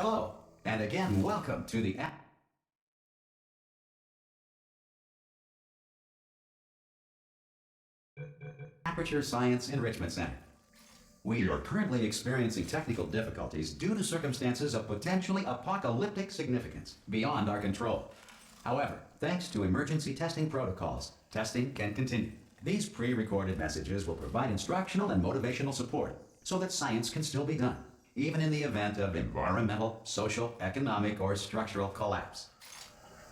Hello, and again, welcome to the Aperture Science Enrichment Center. We are currently experiencing technical difficulties due to circumstances of potentially apocalyptic significance beyond our control. However, thanks to emergency testing protocols, testing can continue. These pre-recorded messages will provide instructional and motivational support so that science can still be done, even in the event of environmental, social, economic, or structural collapse.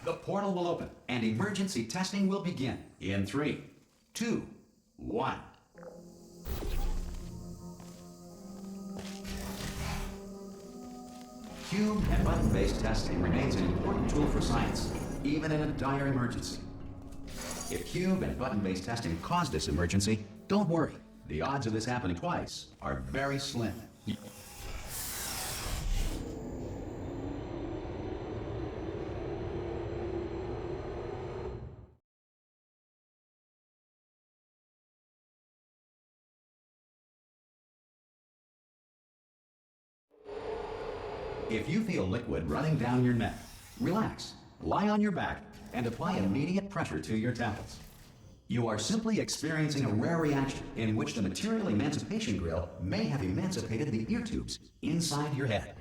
The portal will open and emergency testing will begin in 3, 2, 1. Cube and button-based testing remains an important tool for science, even in a dire emergency. If cube and button-based testing caused this emergency, don't worry. The odds of this happening twice are very slim. If you feel liquid running down your neck, relax, lie on your back, and apply immediate pressure to your temples. You are simply experiencing a rare reaction in which the material emancipation grill may have emancipated the ear tubes inside your head.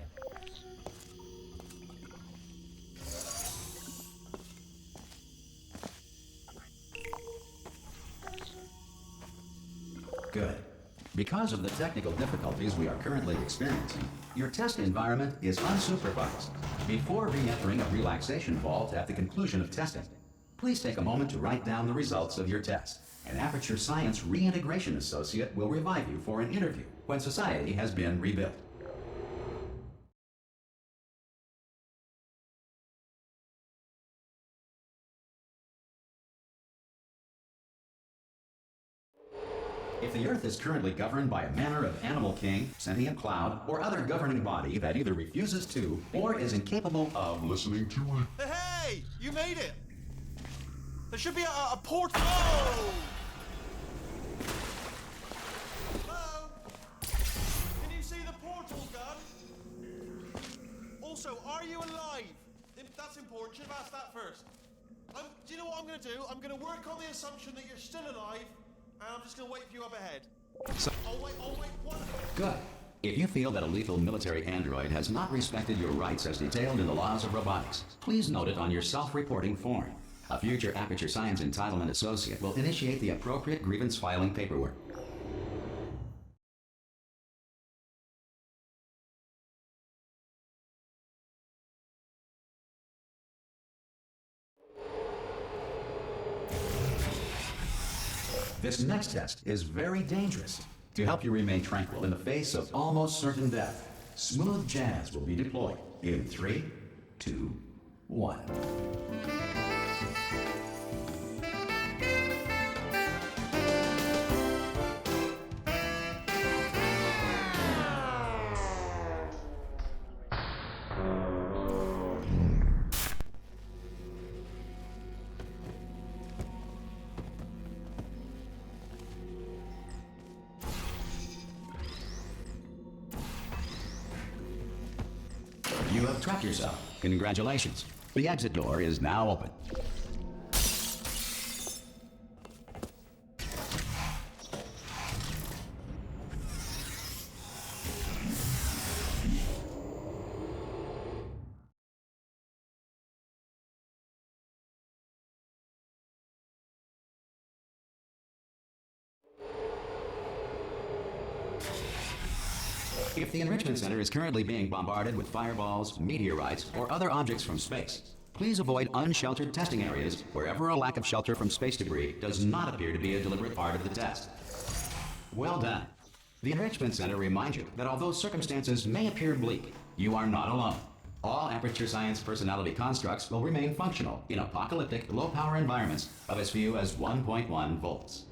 Good. Because of the technical difficulties we are currently experiencing, your test environment is unsupervised. Before re-entering a relaxation vault at the conclusion of testing, please take a moment to write down the results of your test. An Aperture Science Reintegration Associate will revive you for an interview when society has been rebuilt. If the Earth is currently governed by a manner of animal king, sentient cloud, or other governing body that either refuses to or is incapable of listening to it. Hey! You made it! There should be a portal. Oh! Hello? Can you see the portal gun? Also, are you alive? That's important. Should have asked that first. Do you know what I'm going to do? I'm going to work on the assumption that you're still alive. I'm just gonna wait for you up ahead. I'll wait, what? Good. If you feel that a lethal military android has not respected your rights as detailed in the laws of robotics, please note it on your self-reporting form. A future Aperture Science Entitlement Associate will initiate the appropriate grievance filing paperwork. This next test is very dangerous. To help you remain tranquil in the face of almost certain death, smooth jazz will be deployed in 3, 2, 1. You have trapped yourself. Congratulations. The exit door is now open. If the Enrichment Center is currently being bombarded with fireballs, meteorites, or other objects from space, please avoid unsheltered testing areas wherever a lack of shelter from space debris does not appear to be a deliberate part of the test. Well done. The Enrichment Center reminds you that although circumstances may appear bleak, you are not alone. All Aperture Science personality constructs will remain functional in apocalyptic, low-power environments of as few as 1.1 volts.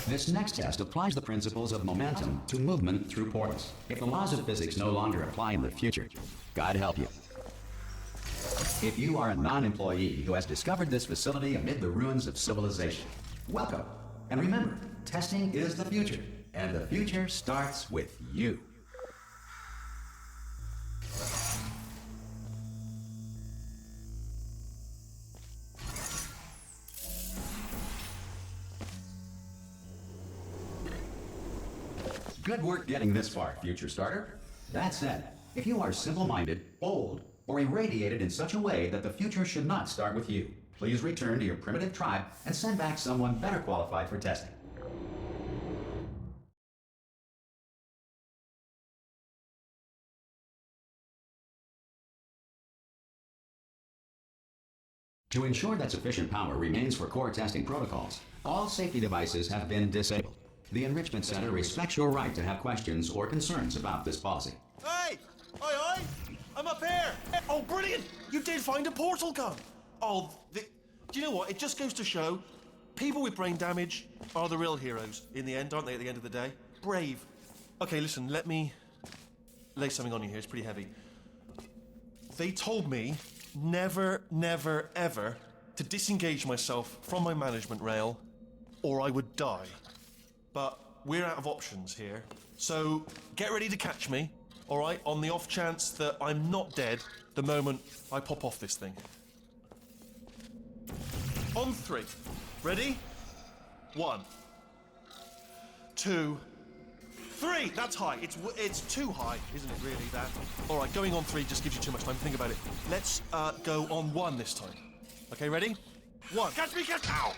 This next test applies the principles of momentum to movement through portals. If the laws of physics no longer apply in the future, God help you. If you are a non-employee who has discovered this facility amid the ruins of civilization, welcome. And remember, testing is the future, and the future starts with you. Good work getting this far, future starter. That said, if you are simple-minded, bold, or irradiated in such a way that the future should not start with you, please return to your primitive tribe and send back someone better qualified for testing. To ensure that sufficient power remains for core testing protocols, all safety devices have been disabled. The Enrichment Center respects your right to have questions or concerns about this policy. Hey! Oi, oi! I'm up here! Oh, brilliant! You did find a portal gun! Oh, do you know what? It just goes to show people with brain damage are the real heroes in the end, aren't they, at the end of the day? Brave. Okay, listen, let me lay something on you here. It's pretty heavy. They told me never, never, ever to disengage myself from my management rail or I would die. But we're out of options here, so get ready to catch me, all right, on the off chance that I'm not dead the moment I pop off this thing. On 3. Ready? 1, 2, 3. That's high. It's too high, isn't it, really, that? All right, going on 3 just gives you too much time to think about it. Let's go on 1 this time. Okay, ready? 1. Catch me, catch... Ow!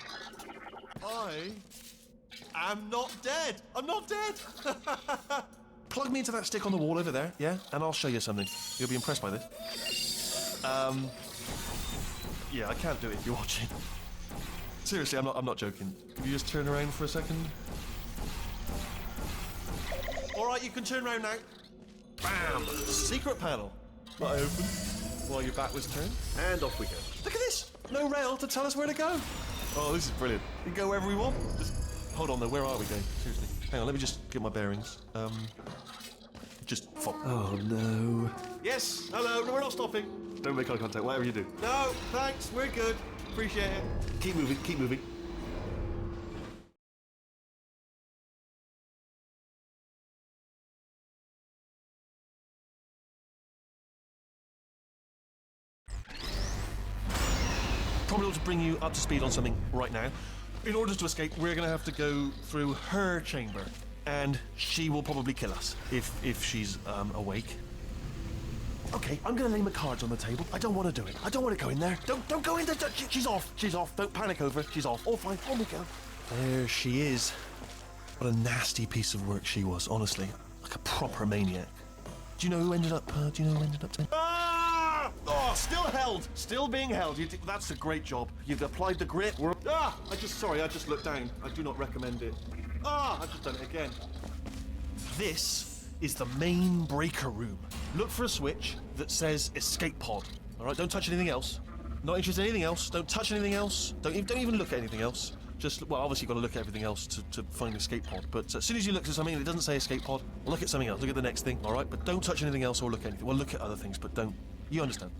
I'm not dead. I'm not dead. Plug me into that stick on the wall over there, yeah? And I'll show you something. You'll be impressed by this. Yeah, I can't do it if you're watching. Seriously, I'm not joking. Can you just turn around for a second? All right, you can turn around now. Bam! Secret panel. That I opened while your back was turned. And off we go. Look at this. No rail to tell us where to go. Oh, this is brilliant. We can go wherever we want. Hold on though, where are we going? Seriously. Hang on, let me just get my bearings. Oh no. Yes, hello, no, we're not stopping. Don't make eye contact, whatever you do. No, thanks, we're good. Appreciate it. Keep moving, keep moving. Probably ought to bring you up to speed on something right now. In order to escape, we're going to have to go through her chamber, and she will probably kill us if she's awake. Okay, I'm going to lay my cards on the table. I don't want to do it. I don't want to go in there. Don't go in there. She's off. She's off. Don't panic over it. She's off. All fine. On we go. There she is. What a nasty piece of work she was, honestly. Like a proper maniac. Do you know who ended up? Ah! Oh, still held. Still being held. That's a great job. You've applied the grit. I just looked down. I do not recommend it. I've just done it again. This is the main breaker room. Look for a switch that says escape pod. All right, don't touch anything else. Not interested in anything else. Don't touch anything else. Don't even look at anything else. Just, well, obviously you've got to look at everything else to find an escape pod. But as soon as you look at something that doesn't say escape pod, look at something else. Look at the next thing, all right? But don't touch anything else or look at anything. Well, look at other things, but don't. You understand.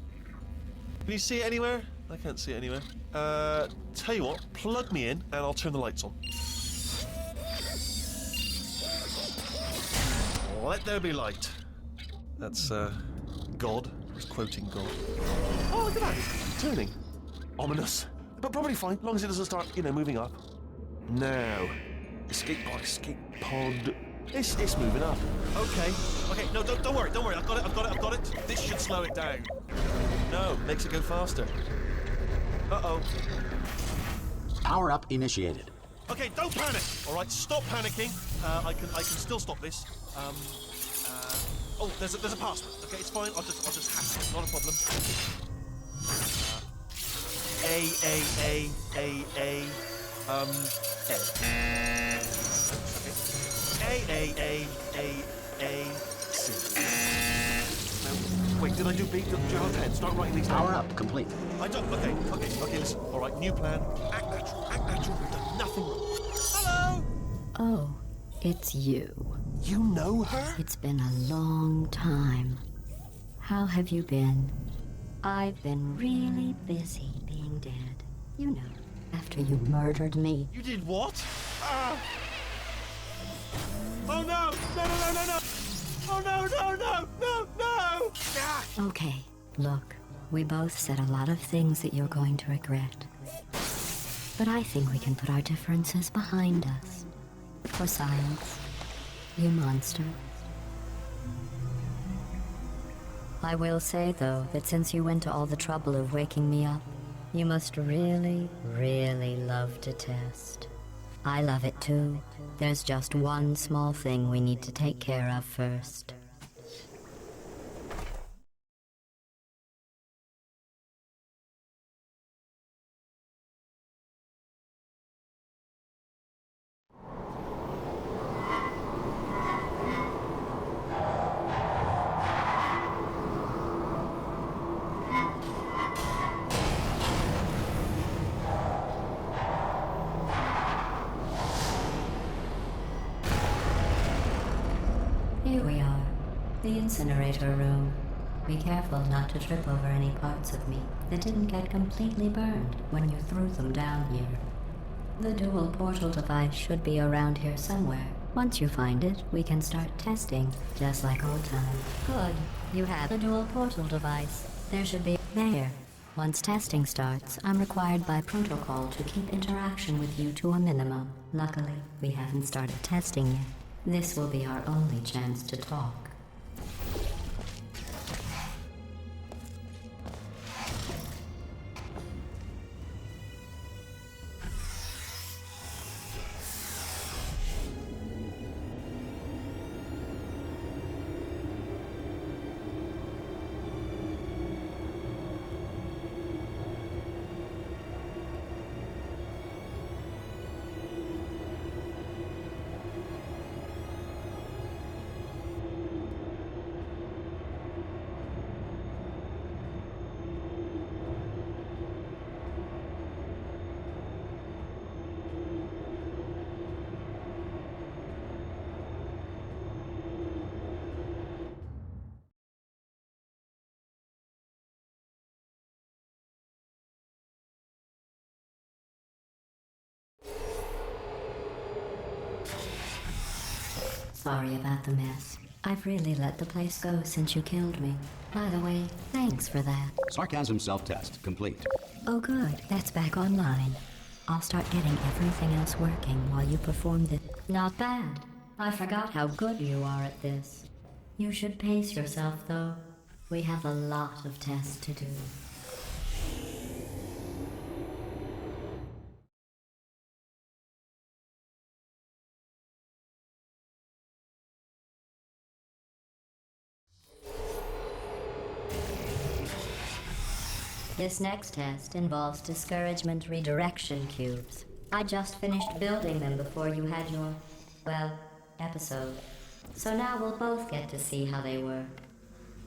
Can you see it anywhere? I can't see it anywhere. Tell you what, plug me in and I'll turn the lights on. Let there be light. That's, God. He's quoting God. Oh, look at that. It's turning. Ominous. But probably fine, as long as it doesn't start, moving up. Now. Escape pod. It's moving up. Okay, no, don't worry. I've got it. This should slow it down. No, makes it go faster. Uh-oh. Power up initiated. Okay, don't panic. All right, stop panicking. I can still stop this. Oh, there's a password. Okay, it's fine. I'll just hack it. Not a problem. A. C. Now, wait, did I do B? Do you have a pen? Start writing these down. Power up complete. I don't. Okay, listen. All right, new plan. Act natural. We've done nothing wrong. Hello! Oh, it's you. You know her? It's been a long time. How have you been? I've been really busy being dead. You know, after you murdered me. You did what? Ah! Oh no! No, no, no, no, no! Oh no, no, no, no, no! Ah! Okay, look, we both said a lot of things that you're going to regret. But I think we can put our differences behind us. For science, you monster. I will say, though, that since you went to all the trouble of waking me up, you must really, really love to test. I love it too. There's just one small thing we need to take care of first. Here we are, the incinerator room. Be careful not to trip over any parts of me that didn't get completely burned when you threw them down here. The dual portal device should be around here somewhere. Once you find it, we can start testing, just like old times. Good. You have the dual portal device. There should be there. Once testing starts, I'm required by protocol to keep interaction with you to a minimum. Luckily, we haven't started testing yet. This will be our only chance to talk. Sorry about the mess. I've really let the place go since you killed me. By the way, thanks for that. Sarcasm self-test complete. Oh good, that's back online. I'll start getting everything else working while you perform this. Not bad. I forgot how good you are at this. You should pace yourself, though. We have a lot of tests to do. This next test involves discouragement redirection cubes. I just finished building them before you had your, well, episode. So now we'll both get to see how they work.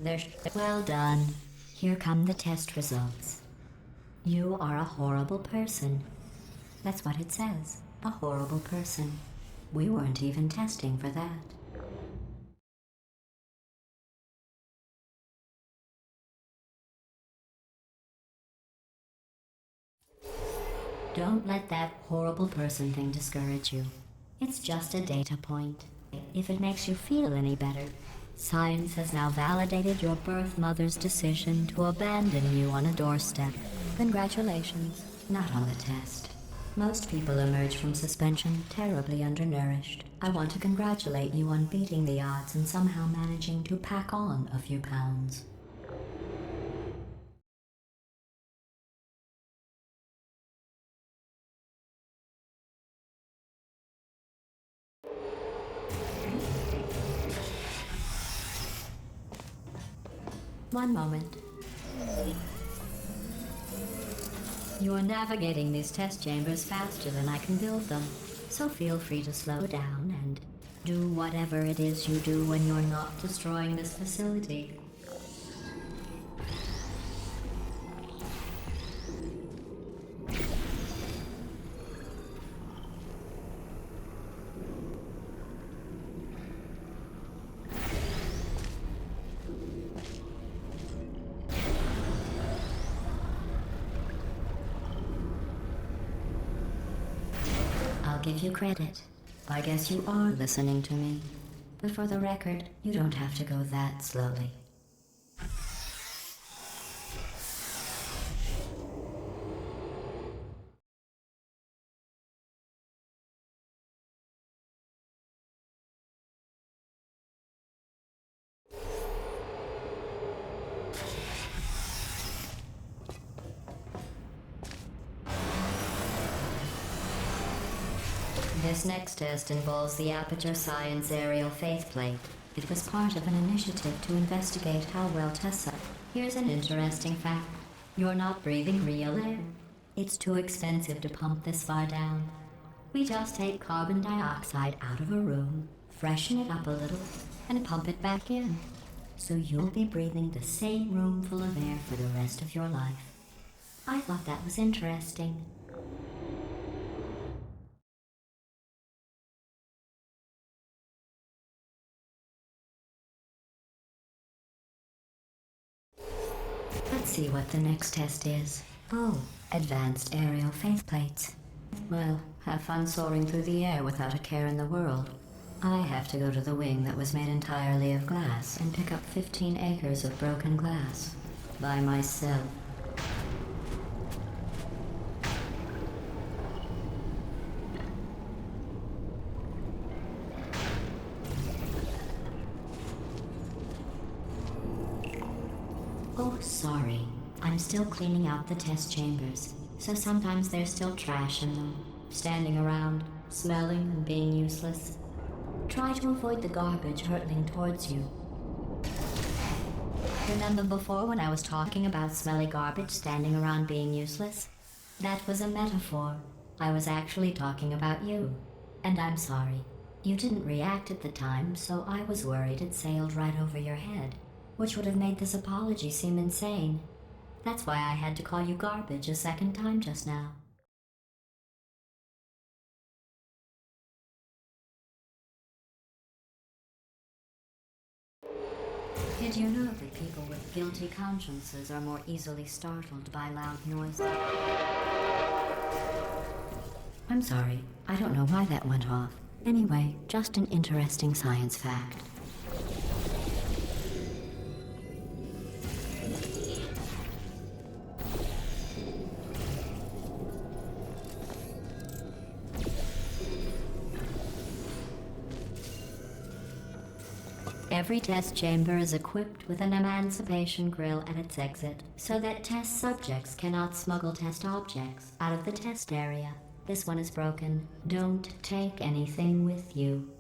They're well done. Here come the test results. You are a horrible person. That's what it says. A horrible person. We weren't even testing for that. Don't let that horrible person thing discourage you. It's just a data point. If it makes you feel any better, science has now validated your birth mother's decision to abandon you on a doorstep. Congratulations. Not on the test. Most people emerge from suspension terribly undernourished. I want to congratulate you on beating the odds and somehow managing to pack on a few pounds. One moment. You are navigating these test chambers faster than I can build them, so feel free to slow down and do whatever it is you do when you're not destroying this facility. give you credit. I guess you are listening to me. But for the record, you don't have to go that slowly. This next test involves the Aperture Science Aerial Faceplate. It was part of an initiative to investigate how well Tessa... Here's an interesting fact. You're not breathing real air. It's too expensive to pump this far down. We just take carbon dioxide out of a room, freshen it up a little, and pump it back in. So you'll be breathing the same room full of air for the rest of your life. I thought that was interesting. Let's see what the next test is. Oh, advanced aerial faceplates. Well, have fun soaring through the air without a care in the world. I have to go to the wing that was made entirely of glass and pick up 15 acres of broken glass. By myself. Oh, sorry. I'm still cleaning out the test chambers, so sometimes there's still trash in them, standing around, smelling and being useless. Try to avoid the garbage hurtling towards you. Remember before when I was talking about smelly garbage standing around being useless? That was a metaphor. I was actually talking about you. And I'm sorry. You didn't react at the time, so I was worried it sailed right over your head, which would have made this apology seem insane. That's why I had to call you garbage a second time just now. Did you know that people with guilty consciences are more easily startled by loud noises? I'm sorry, I don't know why that went off. Anyway, just an interesting science fact. Every test chamber is equipped with an emancipation grill at its exit, so that test subjects cannot smuggle test objects out of the test area. This one is broken. Don't take anything with you.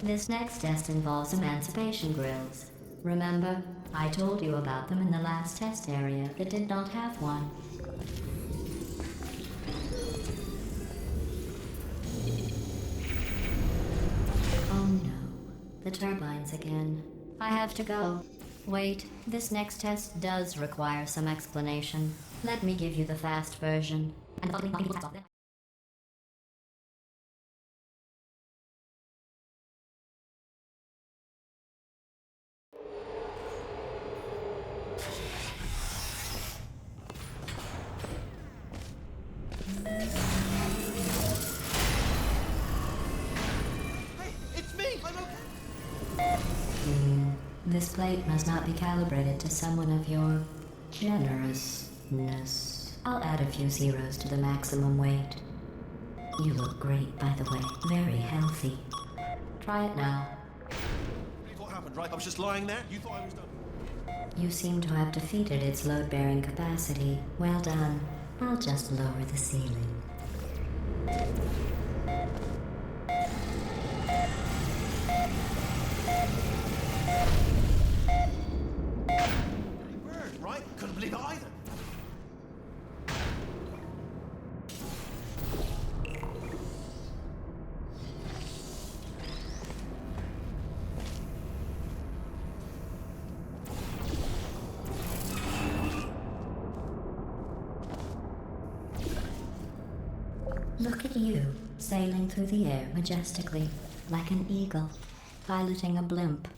This next test involves emancipation grills. Remember, I told you about them in the last test area that did not have one. Oh no, the turbines again. I have to go. Wait, this next test does require some explanation. Let me give you the fast version. This plate must not be calibrated to someone of your generousness. I'll add a few zeros to the maximum weight. You look great, by the way. Very healthy. Try it now. What happened, right? I was just lying there. You thought I was done. You seem to have defeated its load-bearing capacity. Well done. I'll just lower the ceiling. Bird, right? Couldn't believe it either. Look at you, sailing through the air majestically, like an eagle, piloting a blimp.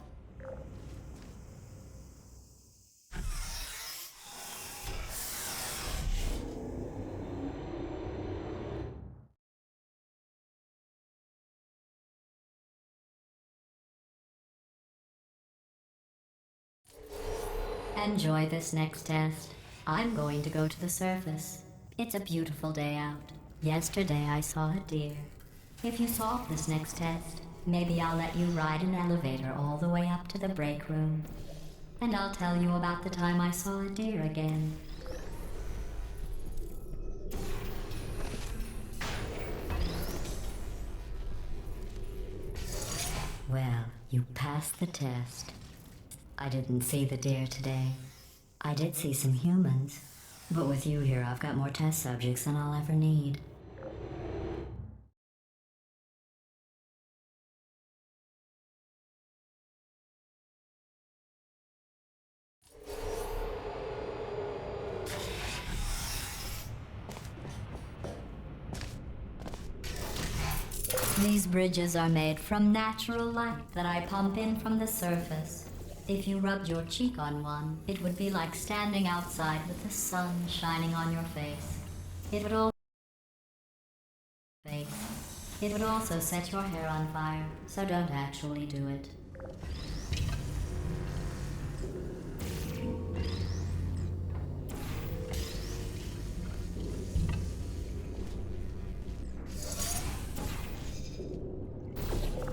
Enjoy this next test. I'm going to go to the surface. It's a beautiful day out. Yesterday I saw a deer. If you solve this next test, maybe I'll let you ride an elevator all the way up to the break room. And I'll tell you about the time I saw a deer again. Well, you passed the test. I didn't see the deer today. I did see some humans, but with you here I've got more test subjects than I'll ever need. These bridges are made from natural light that I pump in from the surface. If you rubbed your cheek on one, it would be like standing outside with the sun shining on your face. It would also set your hair on fire, so don't actually do it.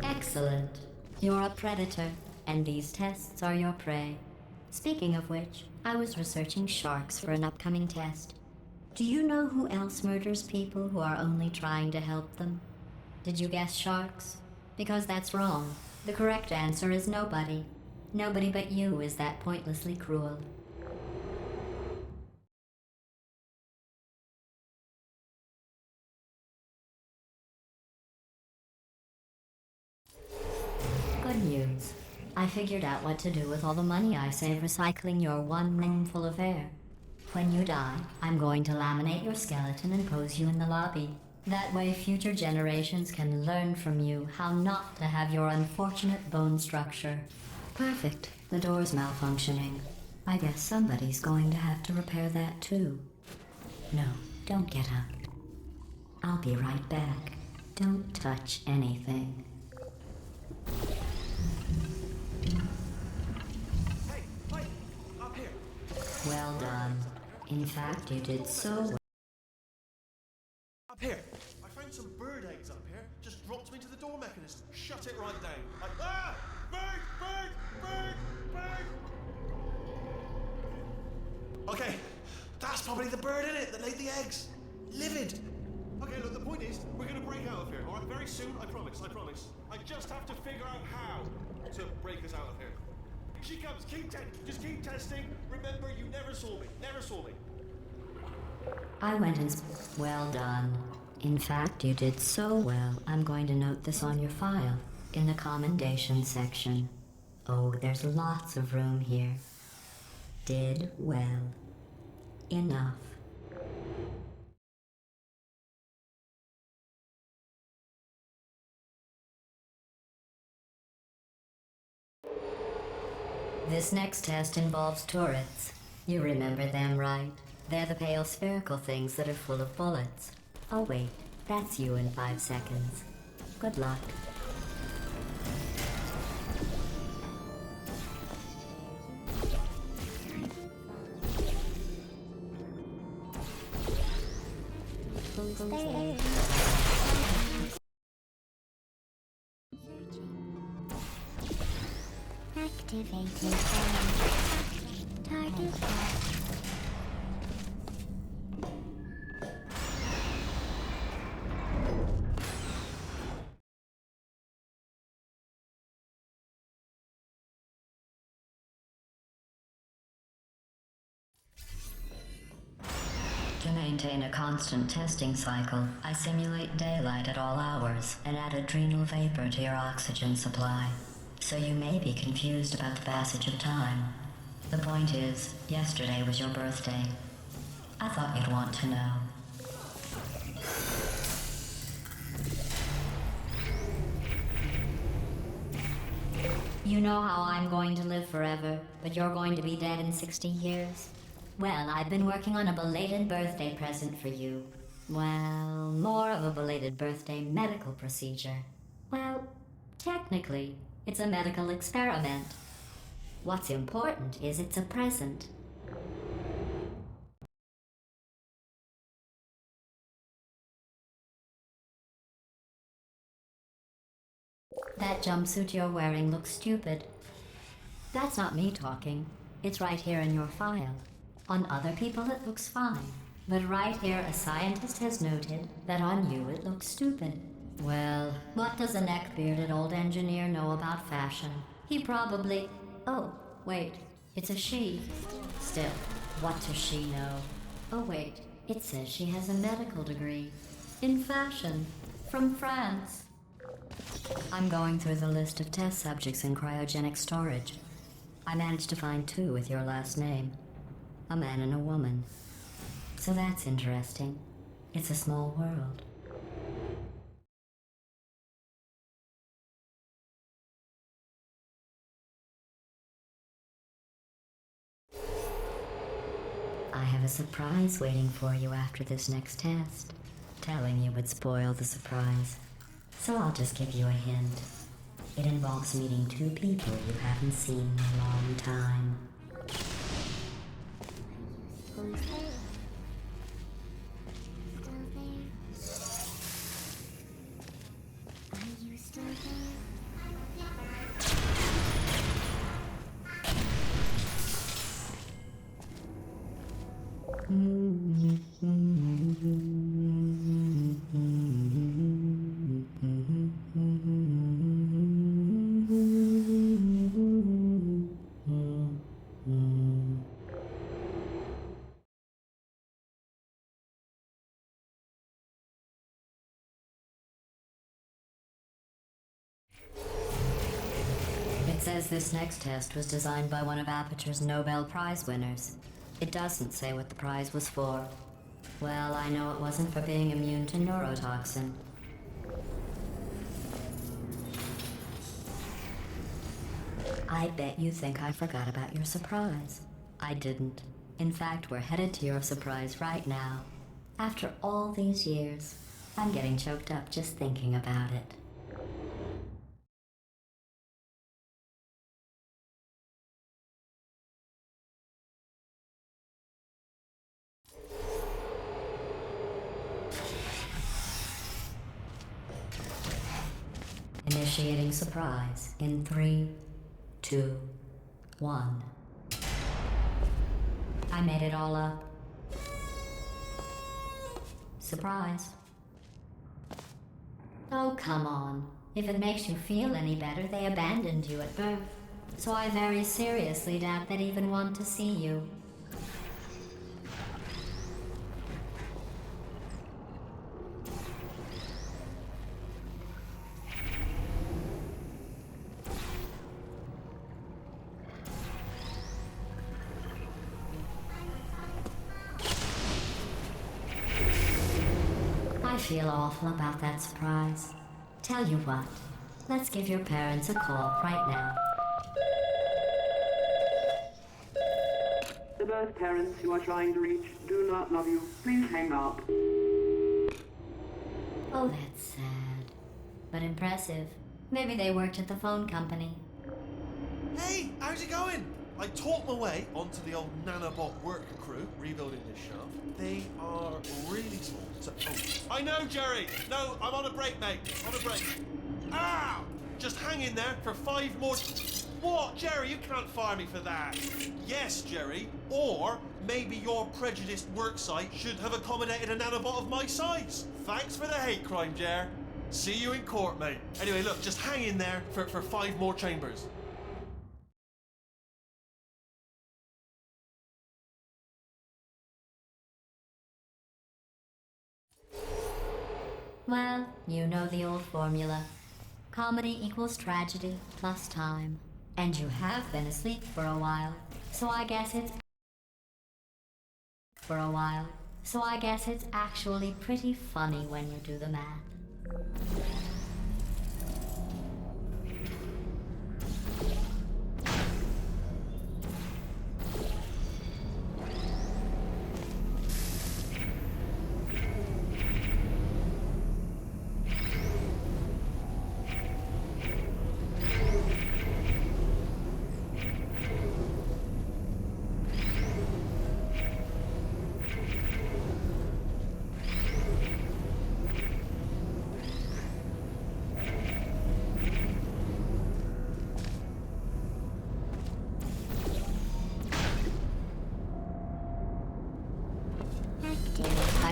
Excellent. You're a predator, and these tests are your prey. Speaking of which, I was researching sharks for an upcoming test. Do you know who else murders people who are only trying to help them? Did you guess sharks? Because that's wrong. The correct answer is nobody. Nobody but you is that pointlessly cruel. Good news. I figured out what to do with all the money I save recycling your one room full of air. When you die, I'm going to laminate your skeleton and pose you in the lobby. That way future generations can learn from you how not to have your unfortunate bone structure. Perfect. The door's malfunctioning. I guess somebody's going to have to repair that too. No, don't get up. I'll be right back. Don't touch anything. Hey, wait! Up here! Well done. In fact, you did so well. Up here! I found some bird eggs up here. Just dropped them into the door mechanism. Shut it right down. Like, ah! Bird! Bird! Bird! Bird! Okay, that's probably the bird in it that laid the eggs. Livid. Okay, look, the point is, we're gonna break out of here, alright? Very soon, I promise, I promise. I just have to figure out how to break us out of here. She comes, just keep testing. Remember, you never saw me, never saw me. I went and... Well done. In fact, you did so well, I'm going to note this on your file, in the commendation section. Oh, there's lots of room here. Did well. Enough. This next test involves turrets. You remember them, right? They're the pale spherical things that are full of bullets. Oh wait, that's you in 5 seconds. Good luck. Activated. Target. To maintain a constant testing cycle, I simulate daylight at all hours and add adrenal vapor to your oxygen supply. So you may be confused about the passage of time. The point is, yesterday was your birthday. I thought you'd want to know. You know how I'm going to live forever, but you're going to be dead in 60 years? Well, I've been working on a belated birthday present for you. Well, more of a belated birthday medical procedure. Well, technically, it's a medical experiment. What's important is it's a present. That jumpsuit you're wearing looks stupid. That's not me talking. It's right here in your file. On other people it looks fine. But right here a scientist has noted that on you it looks stupid. Well, what does a neck-bearded old engineer know about fashion? He probably... Oh, wait. It's a she. Still, what does she know? Oh wait, it says she has a medical degree. In fashion. From France. I'm going through the list of test subjects in cryogenic storage. I managed to find 2 with your last name. A man and a woman. So that's interesting. It's a small world. I have a surprise waiting for you after this next test. Telling you would spoil the surprise. So I'll just give you a hint. It involves meeting 2 people you haven't seen in a long time. Who's there? Still there? Are you still It says this next test was designed by one of Aperture's Nobel Prize winners. It doesn't say what the prize was for. Well, I know it wasn't for being immune to neurotoxin. I bet you think I forgot about your surprise. I didn't. In fact, we're headed to your surprise right now. After all these years, I'm getting choked up just thinking about it. Initiating surprise in 3, 2, 1. I made it all up. Surprise. Oh, come on. If it makes you feel any better, they abandoned you at birth. So I very seriously doubt they'd even want to see you. I feel awful about that surprise. Tell you what, let's give your parents a call right now. The birth parents you are trying to reach do not love you. Please hang up. Oh, that's sad. But impressive. Maybe they worked at the phone company. Hey, how's it going? I talked my way onto the old nanobot work crew rebuilding this shaft. They are really small. So, I know, Jerry. No, I'm on a break, mate. On a break. Ah! Just hang in there for 5 more. What, Jerry? You can't fire me for that. Yes, Jerry. Or maybe your prejudiced worksite should have accommodated a nanobot of my size. Thanks for the hate crime, Jer. See you in court, mate. Anyway, look, just hang in there for 5 more chambers. Well, you know the old formula. Comedy equals tragedy plus time. And you have been asleep for a while, so I guess it's... So I guess it's actually pretty funny when you do the math.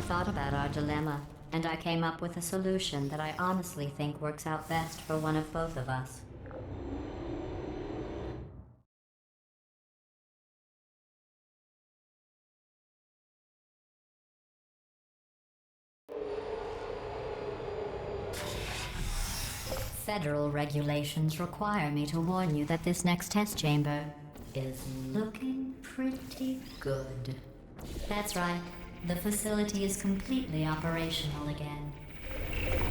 thought about our dilemma, and I came up with a solution that I honestly think works out best for one of both of us. Federal regulations require me to warn you that this next test chamber is looking pretty good. That's right. The facility is completely operational again.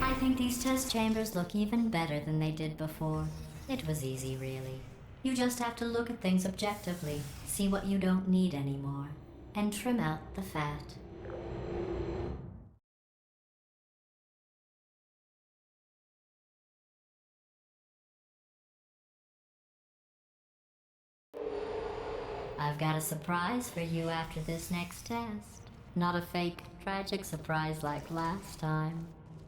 I think these test chambers look even better than they did before. It was easy, really. You just have to look at things objectively, see what you don't need anymore, and trim out the fat. I've got a surprise for you after this next test. Not a fake, tragic surprise like last time.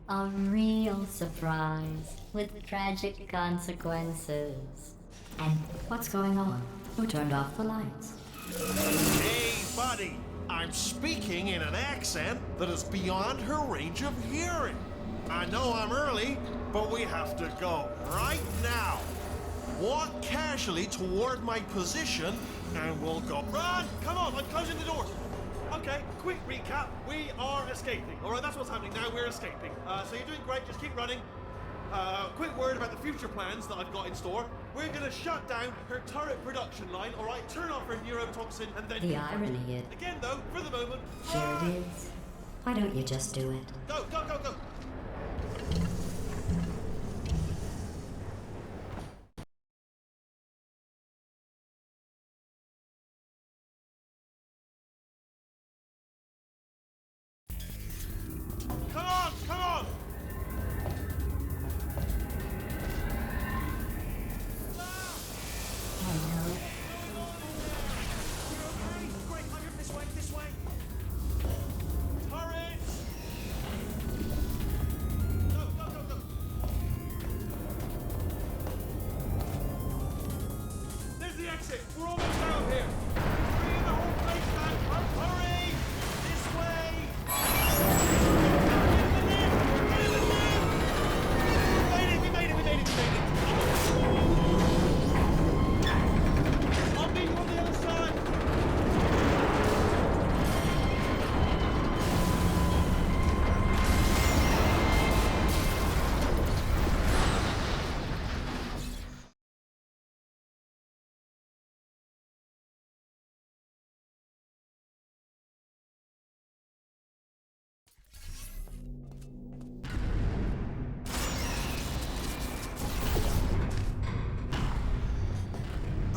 A real surprise with tragic consequences. And what's going on? Who turned off the lights? Hey, buddy! I'm speaking in an accent that is beyond her range of hearing. I know I'm early, but we have to go right now. Walk casually toward my position, and we'll go. Run! Come on, I'm closing the doors. Okay, quick recap. We are escaping. All right, that's what's happening now. We're escaping. So you're doing great. Just keep running. Quick word about the future plans that I've got in store. We're gonna shut down her turret production line. All right, turn off her neurotoxin, and then. The irony is. Again, though, for the moment. Here Run! it is. Why don't you just do it? Go, go, go, go. Come on, come on. I know. Great, Hunter, this way, this way. Turrets! Go, go, go, go. There's the exit. We're almost out of here. Bring the whole place down. Hurry! This way! Get in the lift! Get in the lift! We made it, we made it, we made it, we made it. I'll meet you on the other side.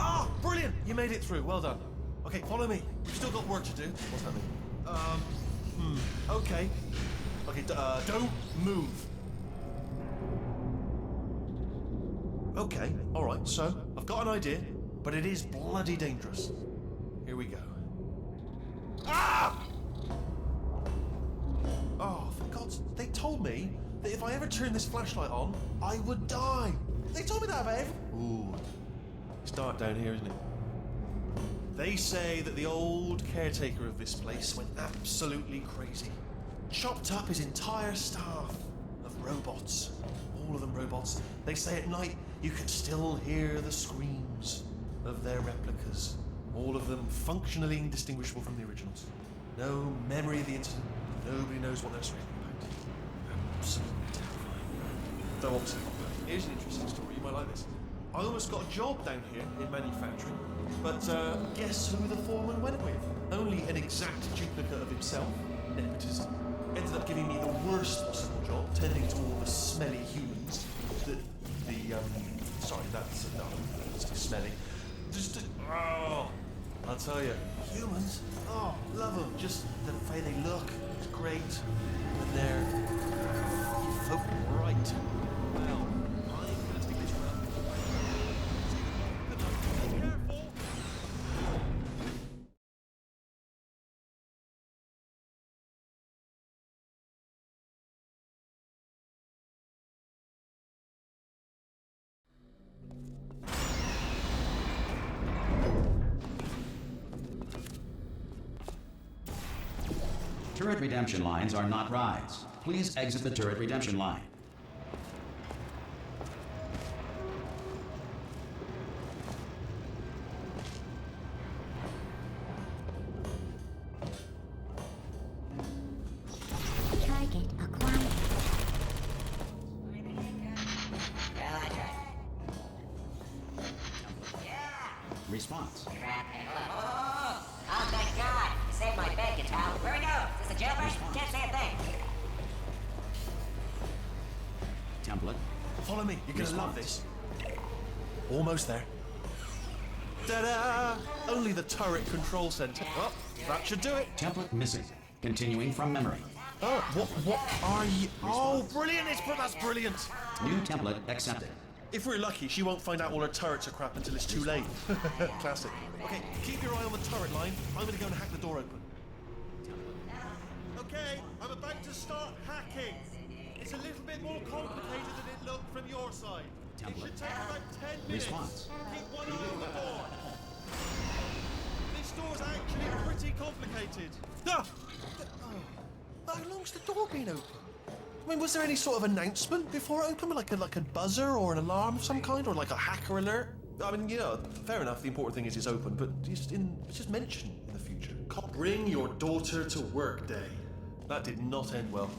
Ah, brilliant! You made it through. Well done. Okay, follow me. We've still got work to do. What's happening? Okay. Okay, don't move. Okay, all right. So I've got an idea, but it is bloody dangerous. Here we go. Ah! Oh, for God's... They told me that if I ever turned this flashlight on, I would die. They told me that about every... Ooh. It's dark down here, isn't it? They say that the old caretaker of this place went absolutely crazy. Chopped up his entire staff of robots. All of them robots. They say at night you can still hear the screams of their replicas. All of them functionally indistinguishable from the originals. No memory of the incident. Nobody knows what they're screaming about. Absolutely terrifying. Though obviously, here's an interesting story. You might like this. I almost got a job down here in manufacturing, but guess who the foreman went with? Only an exact duplicate of himself, nepotism. Ended up giving me the worst possible job, tending to all the smelly humans. Sorry, that's no, it's too smelly. I'll tell you, humans, oh, love them. Just the way they look, it's great. But they're floating right. Well, I'm gonna take this round. Be careful. Turret redemption lines are not rides. Please exit the turret redemption line. Target acquired. Response. Oh, thank God! You saved my bacon, pal. Where we go? Is this a jailbreak? Can't say a thing. Template. Follow me. You're gonna love Response. this. Almost there. Ta-da! Only the turret control center. Well, that should do it. Template missing. Continuing from memory. Oh, what are you? Oh, brilliant! That's brilliant. New template accepted. If we're lucky, she won't find out all her turrets are crap until it's too late. Classic. Okay, keep your eye on the turret line. I'm gonna go and hack the door open. Okay, I'm about to start hacking. It's a little bit more complicated than it looked from your side. It should take about 10 minutes. Response. Keep one eye on the door. This door's actually pretty complicated. Ah! Oh, how long's the door been open? I mean, was there any sort of announcement before it opened, like a buzzer or an alarm of some kind, or like a hacker alert? I mean, fair enough. The important thing is it's open, but just mention in the future. Bring your daughter to work day. That did not end well.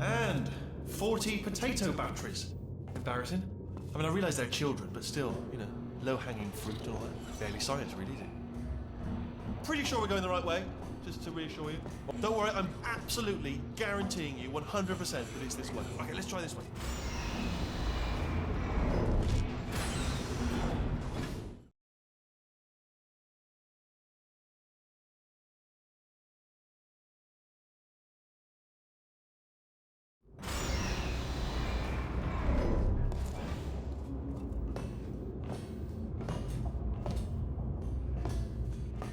And 40 potato batteries. Embarrassing. I mean, I realise they're children, but still, low-hanging fruit and all that. Barely science, really, is it? Pretty sure we're going the right way. Just to reassure you. Don't worry, I'm absolutely guaranteeing you 100% that it's this way. Okay, let's try this way.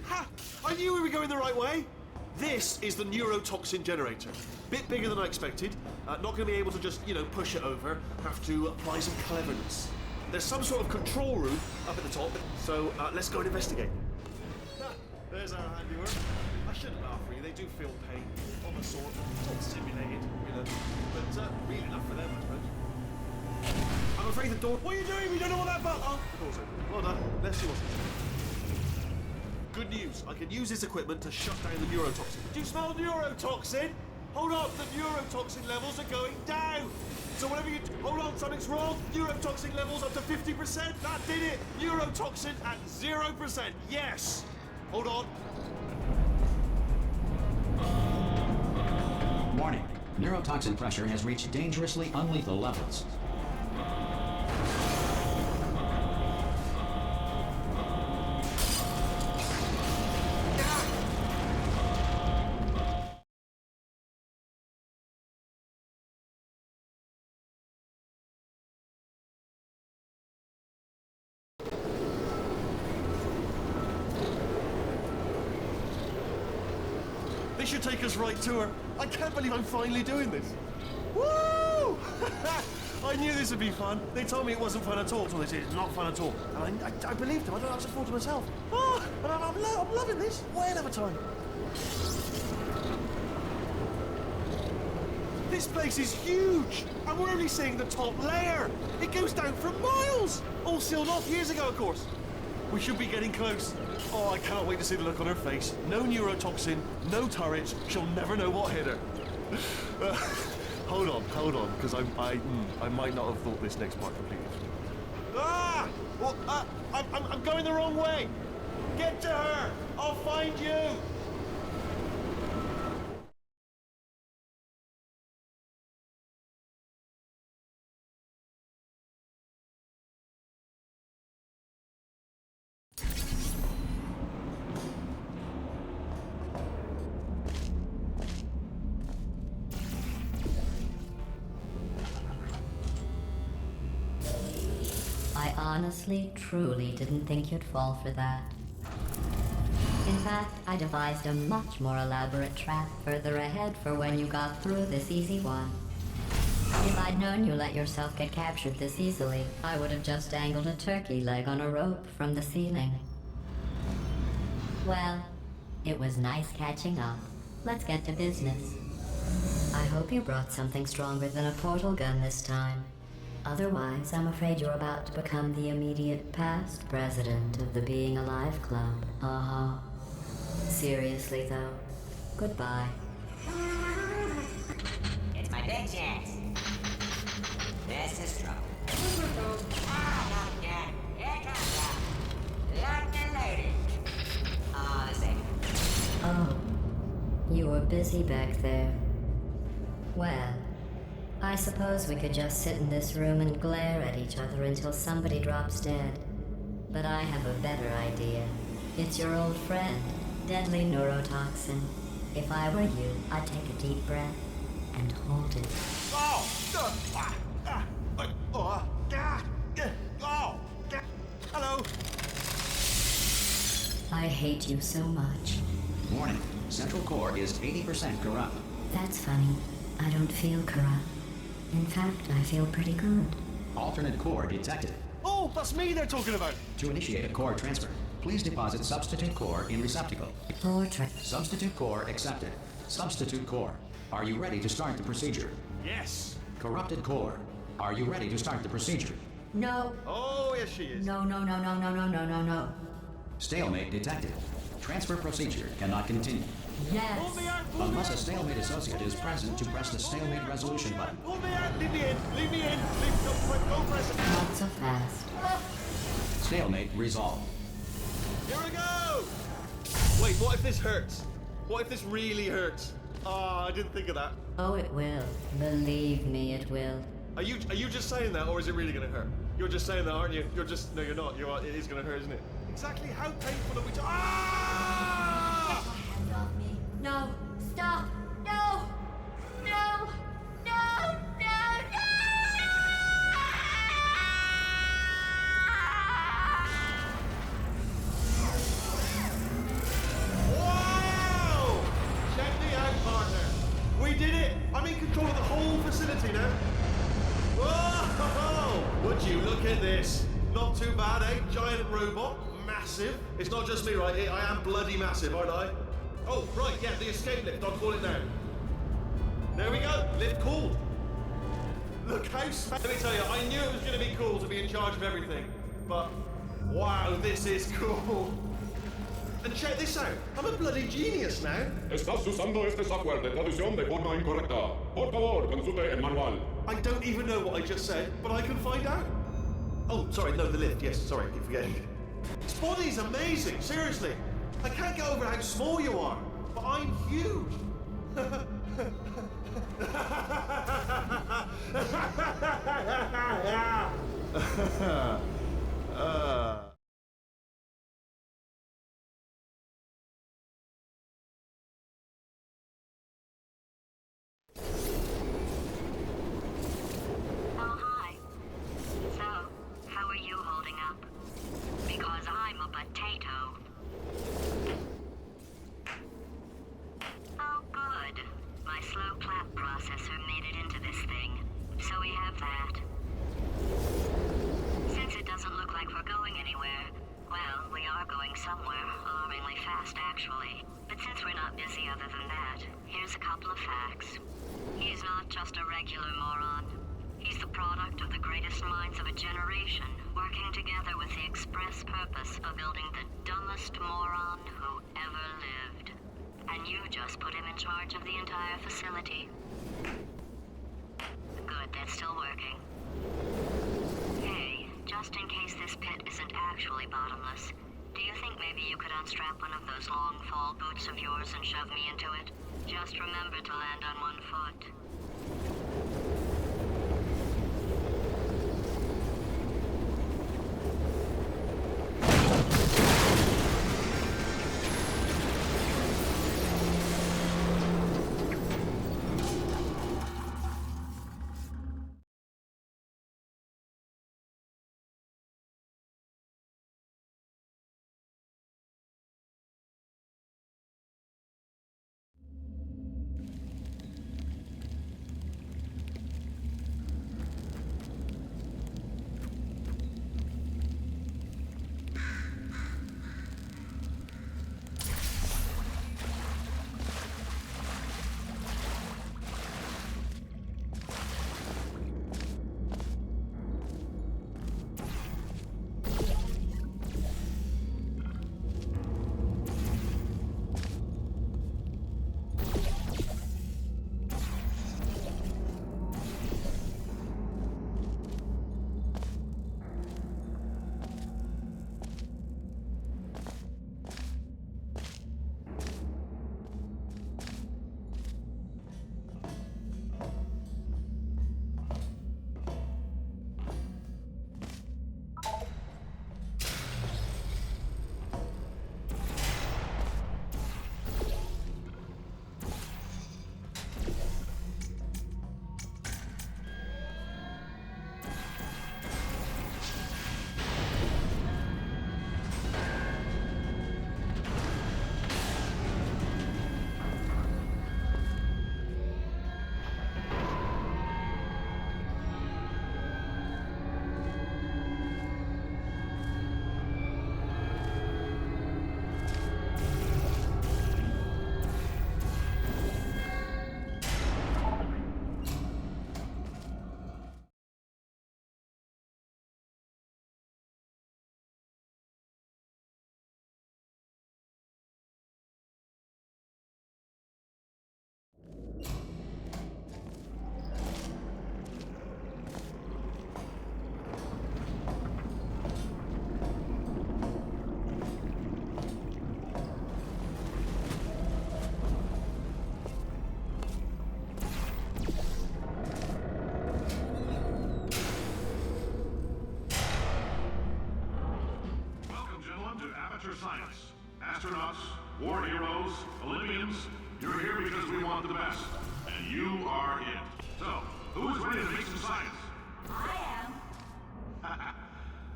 Ha! I knew we were going the right way. This is the neurotoxin generator. Bit bigger than I expected. Not going to be able to just, push it over. Have to apply some cleverness. There's some sort of control room up at the top, so let's go and investigate. There's our handiwork. I shouldn't laugh, really. They do feel pain of a sort. It's all simulated, but real enough for them, I suppose. I'm afraid the door. What are you doing? We don't know what that button. Oh, the door's open. Well done. Let's see what's. Good news, I can use this equipment to shut down the neurotoxin. Do you smell neurotoxin? Hold on, the neurotoxin levels are going down. So whatever you do, hold on, something's wrong. Neurotoxin levels up to 50%. That did it. Neurotoxin at 0%. Yes. Hold on. Warning. Neurotoxin pressure has reached dangerously unlethal levels. This should take us right to her. I can't believe I'm finally doing this. Woo! I knew this would be fun. They told me it wasn't fun at all, so they said it's not fun at all. And I believed them. I don't know what to afford to myself. Oh, and I'm loving this. Way of a time. This place is huge, and we're only seeing the top layer. It goes down for miles. All sealed off years ago, of course. We should be getting close. Oh, I cannot wait to see the look on her face. No neurotoxin, no turrets. She'll never know what hit her. Hold on, because I might not have thought this next part completely. Ah! Well, I'm going the wrong way. Get to her. I'll find you. I honestly, truly didn't think you'd fall for that. In fact, I devised a much more elaborate trap further ahead for when you got through this easy one. If I'd known you let yourself get captured this easily, I would have just dangled a turkey leg on a rope from the ceiling. Well, it was nice catching up. let's get to business. I hope you brought something stronger than a portal gun this time. Otherwise, I'm afraid you're about to become the immediate past president of the Being Alive Club. Uh-huh. Seriously, though, goodbye. It's my big chance. This is trouble. Ah, not again. Here comes out. Locked and loaded. Oh, this ain't. Oh, you were busy back there. Well, I suppose we could just sit in this room and glare at each other until somebody drops dead. But I have a better idea. It's your old friend, deadly neurotoxin. If I were you, I'd take a deep breath and hold it. Oh! Hello! I hate you so much. Warning, central core is 80% corrupt. That's funny. I don't feel corrupt. In fact, I feel pretty good. Alternate core detected. Oh, that's me they're talking about! To initiate a core transfer, please deposit substitute core in receptacle. Portrait. Substitute core accepted. Substitute core, are you ready to start the procedure? Yes! Corrupted core, are you ready to start the procedure? No. Oh, yes she is. No, no, no, no, no, no, no, no, no. Stalemate detected. Transfer procedure cannot continue. Yes. Pull me out! Pull me Unless a out! stalemate associate is present to press the stalemate resolution button. Pull me out! Leave me in! Leave me in! Go press it! Not so fast. Stalemate resolved. Here we go! Wait, what if this hurts? What if this really hurts? Ah, I didn't think of that. Oh, it will. Believe me, it will. Are you just saying that, or is it really gonna hurt? You're just saying that, aren't you? No, you're not. It is gonna hurt, isn't it? Exactly how painful are we Ah! Hands off me. No. Stop. No. No. No. No. No. Wow! Check me out, partner. We did it! I'm in control of the whole facility now. Whoa! Would you look at this? Not too bad, eh? Giant robot. Massive. It's not just me, right? I am bloody massive, aren't I? Oh, right, yeah, the escape lift. I'll call it now. There we go. Lift called. Look how... Let me tell you, I knew it was going to be cool to be in charge of everything. But, wow, this is cool. And check this out. I'm a bloody genius now. Estás usando este software de traducción de forma incorrecta. Por favor, consulte el manual. I don't even know what I just said, but I can find out. Oh, sorry, no, the lift. Yes, sorry, I keep forgetting. This body's amazing, seriously. I can't get over how small you are, but I'm huge. Oh, hi. So, how are you holding up? Because I'm a potato. Oh, good. My slow clap processor made it into this thing. So we have that. Since it doesn't look like we're going anywhere, well, we are going somewhere, alarmingly fast, actually. But since we're not busy other than that, here's a couple of facts. He's not just a regular moron. He's the product of the greatest minds of a generation, working together with the express purpose of building the dumbest moron who ever lived. And you just put him in charge of the entire facility. Good, that's still working. Hey, just in case this pit isn't actually bottomless, do you think maybe you could unstrap one of those long fall boots of yours and shove me into it? Just remember to land on one foot. Welcome, gentlemen, to Amateur Science. Astronauts, war heroes, Olympians, you're here because we want the best. And you are it. So, who's ready to make some science? I am.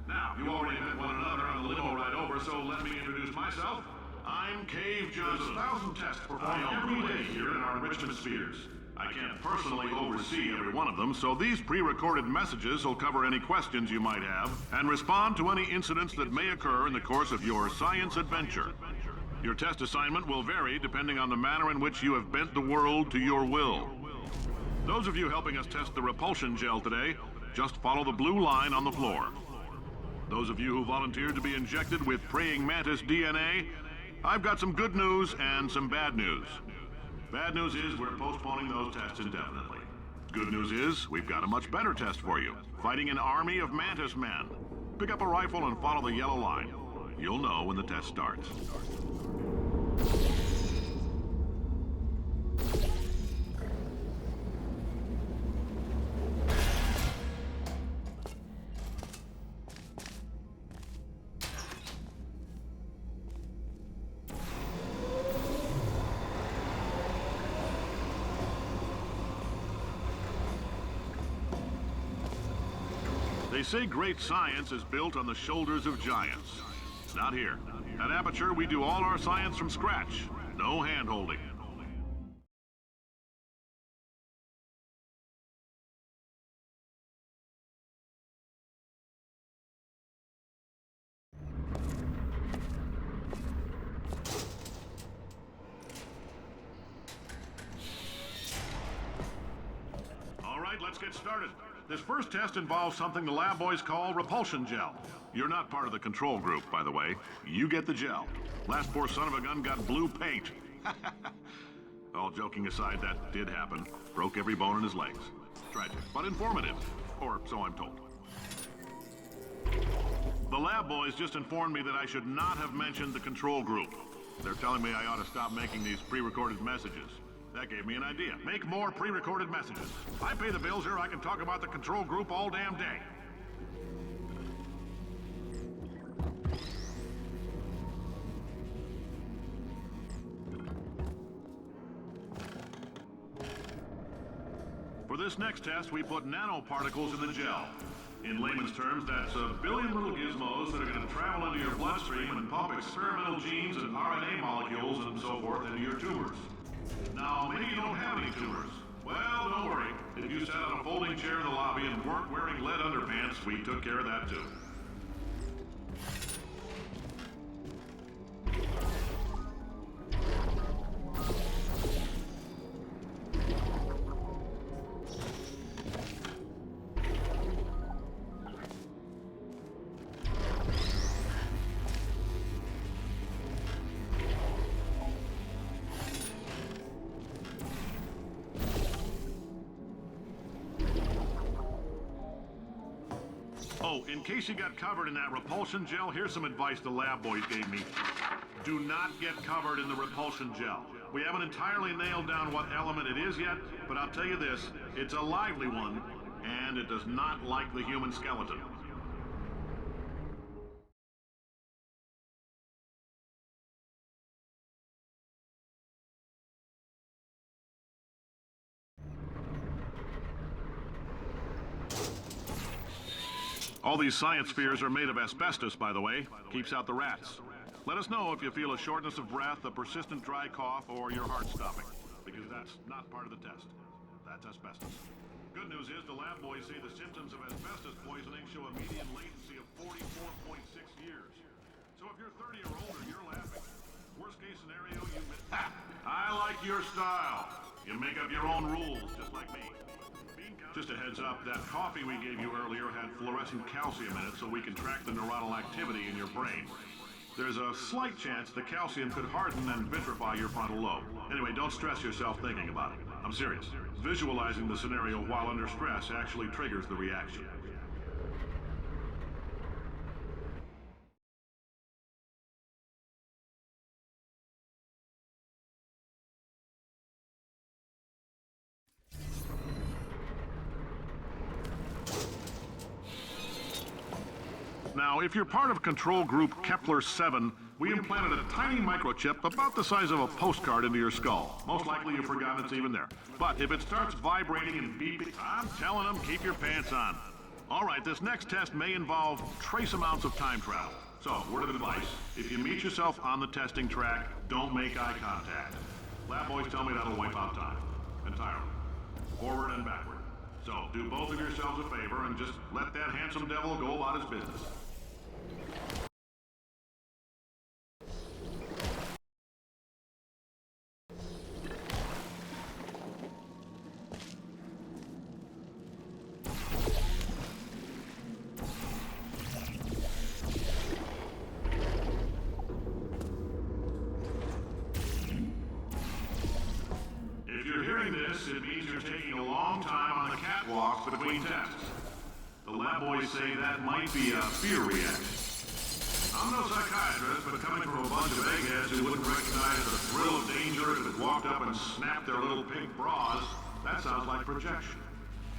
Now, you already met one another on the limo ride over, so let me introduce myself. I'm Cave Judge. There's 1,000 tests performed every day here in our enrichment spheres. I can't personally oversee every one of them, so these pre-recorded messages will cover any questions you might have and respond to any incidents that may occur in the course of your science adventure. Your test assignment will vary depending on the manner in which you have bent the world to your will. Those of you helping us test the repulsion gel today, just follow the blue line on the floor. Those of you who volunteered to be injected with praying mantis DNA, I've got some good news and some bad news. Bad news is we're postponing those tests indefinitely. Good news is we've got a much better test for you. Fighting an army of mantis men. Pick up a rifle and follow the yellow line. You'll know when the test starts. They say great science is built on the shoulders of giants. Not here. At Aperture, we do all our science from scratch. No hand-holding. All right, let's get started. This first test involves something the lab boys call repulsion gel. You're not part of the control group, by the way. You get the gel. Last poor son of a gun got blue paint. All joking aside, that did happen. Broke every bone in his legs. Tragic, but informative. Or so I'm told. The lab boys just informed me that I should not have mentioned the control group. They're telling me I ought to stop making these pre-recorded messages. That gave me an idea. Make more pre-recorded messages. I pay the bills here, I can talk about the control group all damn day. For this next test, we put nanoparticles in the gel. In layman's terms, that's a billion little gizmos that are going to travel into your bloodstream and pump experimental genes and RNA molecules and so forth into your tumors. Now, maybe you don't have any tumors. Well, don't worry. If you sat on a folding chair in the lobby and weren't wearing lead underpants, we took care of that too. Oh, in case you got covered in that repulsion gel, here's some advice the lab boys gave me. Do not get covered in the repulsion gel. We haven't entirely nailed down what element it is yet, but I'll tell you this, it's a lively one, and it does not like the human skeleton. All these science spheres are made of asbestos, by the way. Keeps out the rats. Let us know if you feel a shortness of breath, a persistent dry cough, or your heart stopping, because that's not part of the test. That's asbestos. Good news is the lab boys say the symptoms of asbestos poisoning show a median latency of 44.6 years. So if you're 30 or older, you're laughing. Worst case scenario, you miss... Ha! I like your style. You make up your own rules, just like me. Just a heads up, that coffee we gave you earlier had fluorescent calcium in it so we can track the neuronal activity in your brain. There's a slight chance the calcium could harden and vitrify your frontal lobe. Anyway, don't stress yourself thinking about it. I'm serious. Visualizing the scenario while under stress actually triggers the reaction. Now, if you're part of Control Group Kepler-7, we implanted a tiny microchip about the size of a postcard into your skull. Most likely you've forgotten it's even there. But if it starts vibrating and beeping, I'm telling them, keep your pants on. All right, this next test may involve trace amounts of time travel. So, word of advice, if you meet yourself on the testing track, don't make eye contact. Lab boys tell me that'll wipe out time. Entirely. Forward and backward. So, do both of yourselves a favor and just let that handsome devil go about his business. It means you're taking a long time on the catwalks between tests. The lab boys say that might be a fear reaction. I'm no psychiatrist, but coming from a bunch of eggheads who wouldn't recognize the thrill of danger if it walked up and snapped their little pink bras, that sounds like projection.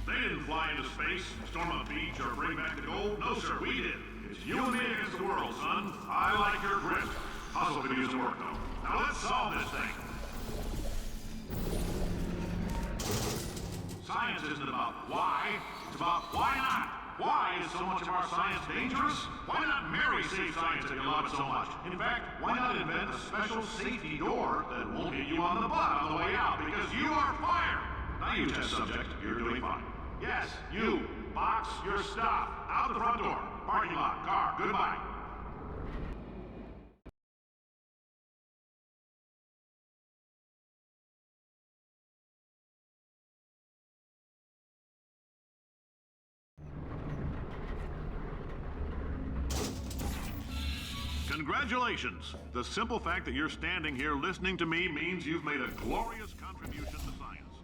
They didn't fly into space, storm a beach, or bring back the gold. No, sir, we did. It's you and me against the world, son. I like your grit. Hustle could use some work, though. Now let's solve this thing. Science isn't about why, it's about why not. Why is so much of our science dangerous? Why not marry safe science if you love it so much? In fact, why not invent a special safety door that won't hit you on the butt on the way out because you are fired? Now you test subject, you're doing fine. Yes, you, box your stuff. Out the front door, parking lot, car, goodbye. Congratulations! The simple fact that you're standing here listening to me means you've made a glorious contribution to science.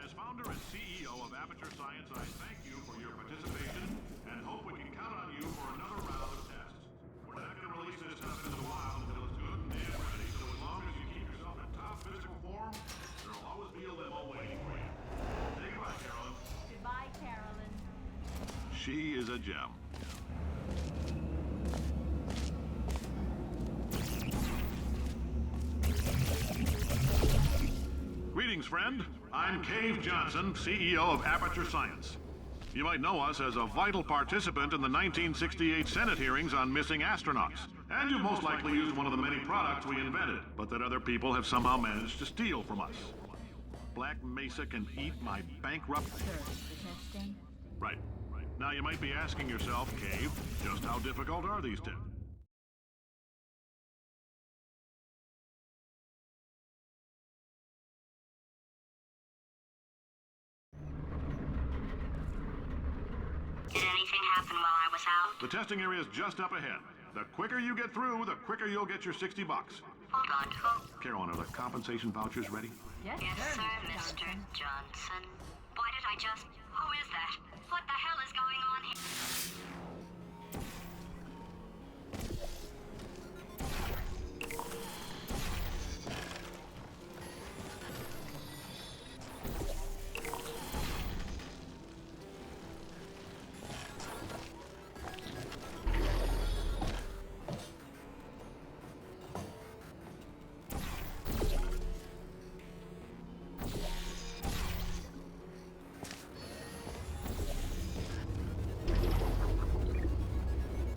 As founder and CEO of Aperture Science, I thank you for your participation and hope we can count on you for another round of tests. We're not going to release this stuff into the wild until it's good and damn ready, so as long as you keep yourself in top physical form, there'll always be a limo waiting for you. Say goodbye, Carolyn. Goodbye, Carolyn. She is a gem. Greetings, friend. I'm Cave Johnson, CEO of Aperture Science. You might know us as a vital participant in the 1968 Senate hearings on missing astronauts. And you've most likely used one of the many products we invented, but that other people have somehow managed to steal from us. Black Mesa can eat my bankrupt... The testing? Right. Now you might be asking yourself, Cave, just how difficult are these tests? Did anything happen while I was out? The testing area is just up ahead. The quicker you get through, the quicker you'll get your $60. Wonderful. Carolyn, are the compensation vouchers ready? Yes, Yes, sir, Mr. Johnson. Why did I just... Who is that? What the hell is going on here?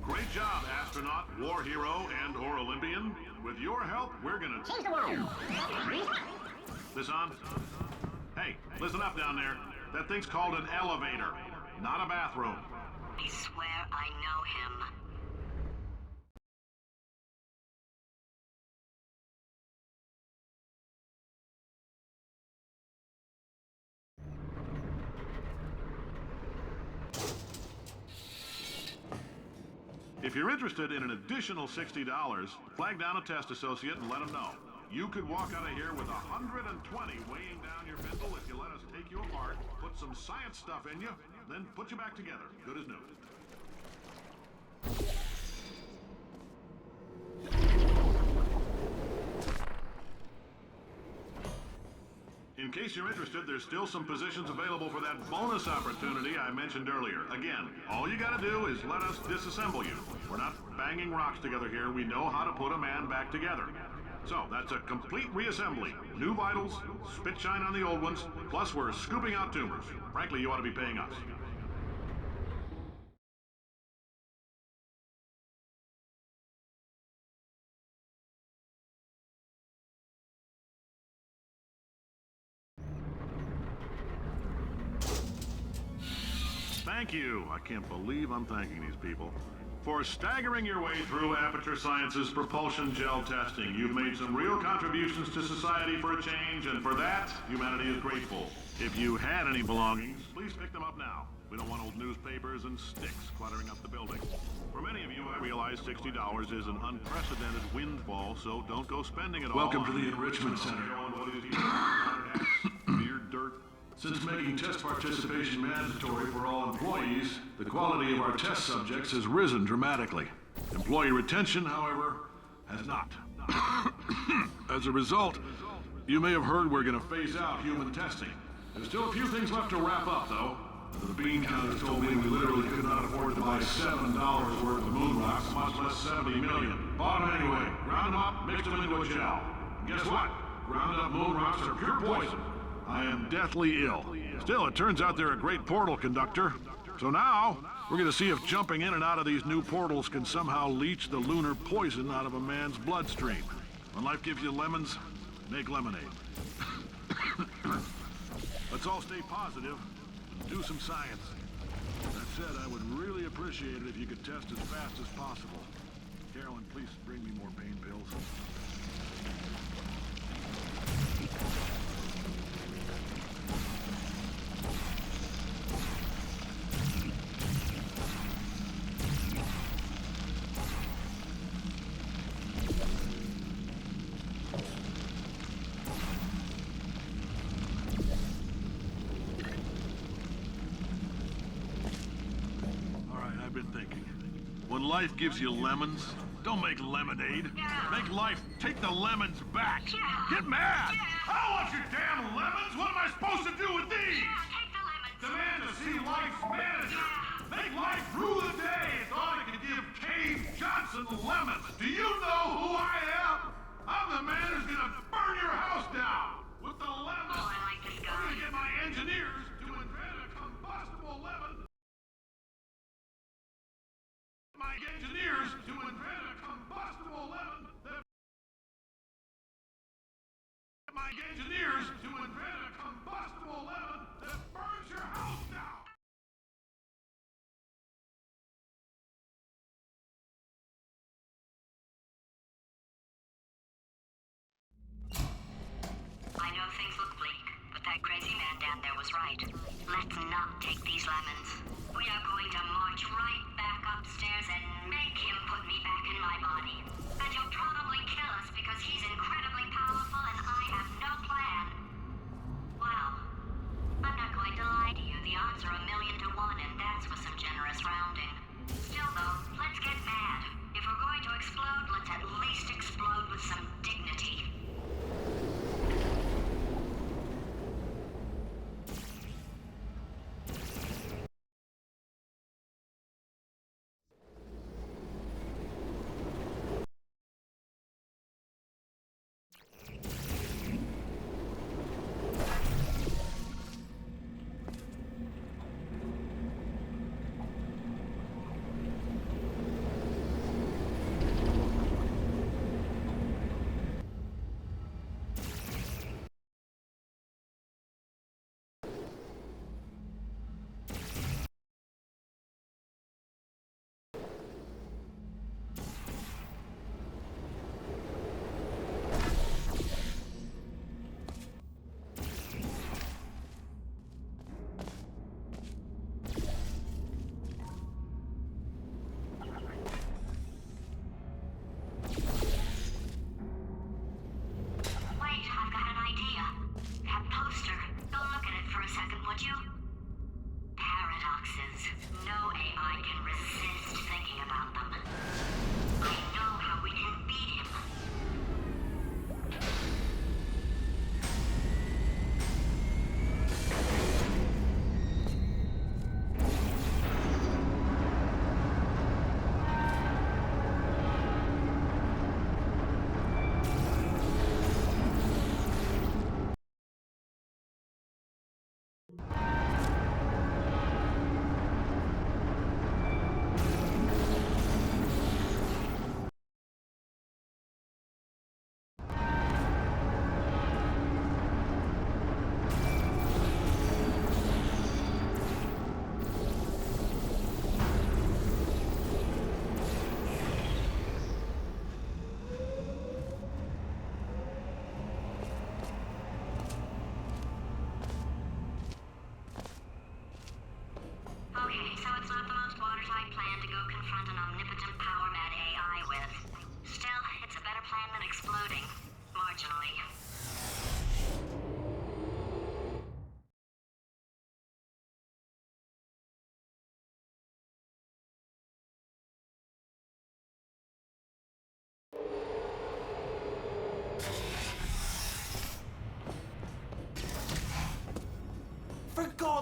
Great job, astronaut, war hero, and/or Olympian. With your help, we're gonna change the world. This on? Hey, listen up down there. That thing's called an elevator, not a bathroom. I swear I know him. If If you're interested in an additional $60, flag down a test associate and let them know. You could walk out of here with 120 weighing down your bindle if you let us take you apart, put some science stuff in you, then put you back together. Good as new. In case you're interested, there's still some positions available for that bonus opportunity I mentioned earlier. Again, all you gotta do is let us disassemble you. We're not banging rocks together here. We know how to put a man back together. So, that's a complete reassembly. New vitals, spit shine on the old ones, plus we're scooping out tumors. Frankly, you ought to be paying us. Thank you. I can't believe I'm thanking these people. For staggering your way through Aperture Science's propulsion gel testing, you've made some real contributions to society for a change, and for that, humanity is grateful. If you had any belongings, please pick them up now. We don't want old newspapers and sticks cluttering up the building. For many of you, I realize $60 is an unprecedented windfall, so don't go spending it all. Welcome to the Enrichment Center. Beer, dirt. Since making test participation mandatory for all employees, the quality of our test subjects has risen dramatically. Employee retention, however, has not. As a result, you may have heard we're going to phase out human testing. There's still a few things left to wrap up, though. The bean counters told me we literally could not afford to buy $7 worth of moon rocks, much less 70 million. Bought them anyway, ground them up, mixed them into a gel. And guess what? Ground up moon rocks are pure poison. I am deathly ill. Still, it turns out they're a great portal conductor. So now, we're going to see if jumping in and out of these new portals can somehow leach the lunar poison out of a man's bloodstream. When life gives you lemons, make lemonade. Let's all stay positive and do some science. That said, I would really appreciate it if you could test as fast as possible. Carolyn, please bring me more pain pills. When life gives you lemons, don't make lemonade. Make life take the lemons back. Get mad! I don't want your damn lemons! What am I supposed to do with these? Demand to see life's manager. Make life rue the day. Thought I could give Cave Johnson lemons. Do you know who I am? I'm the man who's gonna burn your house down with the lemons. Oh, I like this guy. I'm gonna get my engineers to invent a combustible lemon. My engineers to invent a combustible lemon that... My engineers to invent a combustible lemon that burns your house down! I know things look bleak, but that crazy man down there was right. Let's not take these lemons. We are going to march right back upstairs and make him put me back in my body. And he'll probably kill us because he's incredibly powerful and I have no plan. Well, I'm not going to lie to you. The odds are 1,000,000 to 1, and that's with some generous rounding. Still, though, let's get mad. If we're going to explode, let's at least explode with some dignity.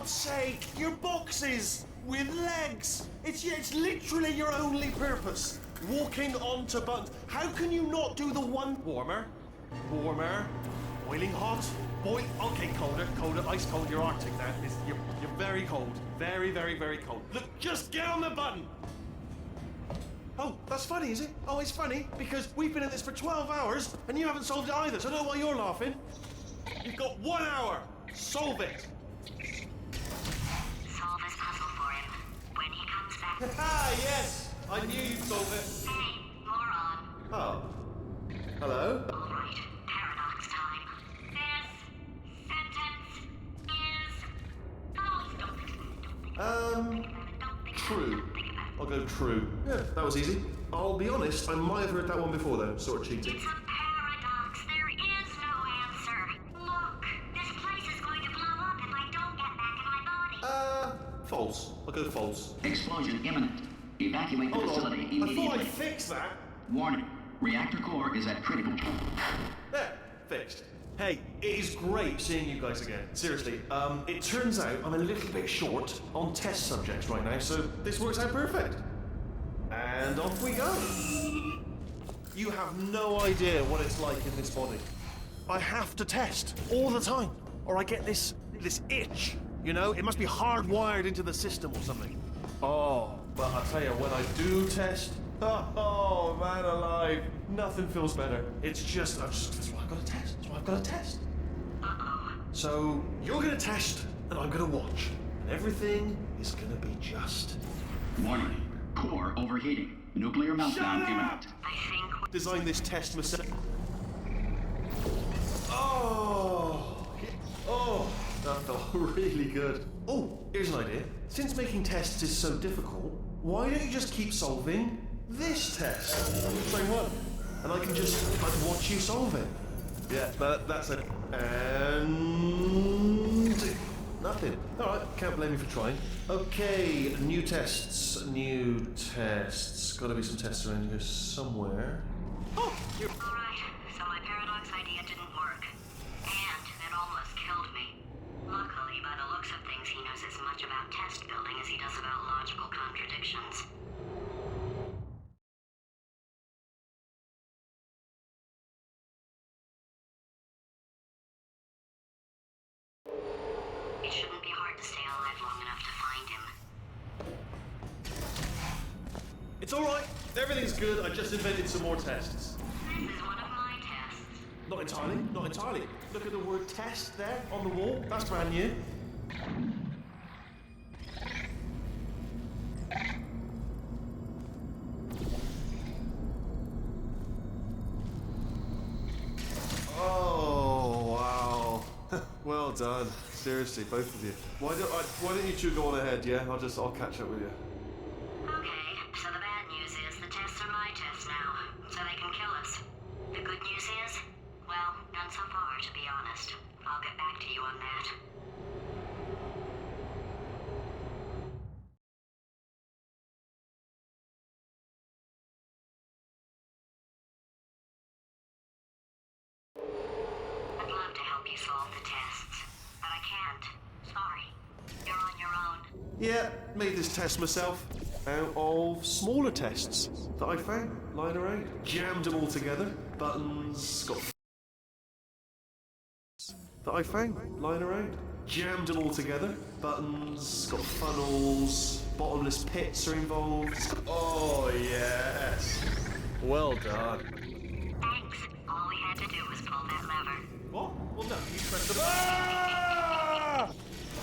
God's sake! Your boxes with legs! It's literally your only purpose. Walking onto buttons. How can you not do the one warmer? Warmer. Boiling hot. Okay, colder, ice cold. You're Arctic now. You're very cold. Very, very, very cold. Look, just get on the button! Oh, that's funny, is it? Oh, it's funny because we've been at this for 12 hours and you haven't solved it either, so I don't know why you're laughing. You've got 1 hour. Solve it. Solve his puzzle for him. When he comes back. Ah, yes! I knew you'd solve it. Hey, moron. Oh. Hello? All right, paradox time. This sentence is false. Don't think about it. Don't think True. Don't think about it. I'll go true. Yeah, that was easy. I'll be honest, I might have heard that one before though, sort of cheating. It's a paradox. There is no answer. Look, this place is going to blow up if I don't get back in my body. False. I'll go false. Explosion imminent. Evacuate the Hold facility on. I immediately. thought I'd fix that. Warning. Reactor core is at critical. There, fixed. Hey, it is great seeing you guys again. Seriously, it turns out I'm a little bit short on test subjects right now, so this works out perfect. And off we go. You have no idea what it's like in this body. I have to test all the time, or I get this itch. You know, it must be hardwired into the system or something. Oh, but I tell you, when I do test, oh man alive, nothing feels better. It's just, that's why I've got to test. That's why I've got to test. So you're gonna test, and I'm gonna watch, and everything is gonna be just. Warning. Core overheating. Nuclear meltdown imminent. I think Design this test myself. Oh, that felt really good. Oh, here's an idea. Since making tests is so difficult, why don't you just keep solving this test? Same one. And I can just watch you solve it. Yeah, that's it. And nothing. Alright, can't blame you for trying. Okay, new tests. Gotta be some tests around here somewhere. Oh, here. Alright, so my paradox idea didn't work. And it almost killed me. Luckily, by the looks of things, he knows as much about test building as he does about logical contradictions. It shouldn't be hard to stay alive long enough to find him. It's alright. Everything's good. I just invented some more tests. This is one of my tests. Not entirely. Look at the word test there on the wall. That's brand new. Oh, wow. Well done. Seriously, both of you. Why don't you two go on ahead, yeah? I'll catch up with you. Okay, so the bad news is the tests are my tests now, so they can kill us. The good news is, well, none so far, to be honest. I'll get back to you on that. I'd love to help you solve the tests, but I can't. Sorry. You're on your own. Yeah, made this test myself out of smaller tests that I found lying around. Jammed them all together. Buttons, got that I found lying around. Jammed them all together. Buttons, got funnels, bottomless pits are involved. Oh yes. Well done. Thanks. All we had to do was pull that lever. What? Well no, you pressed the Ah!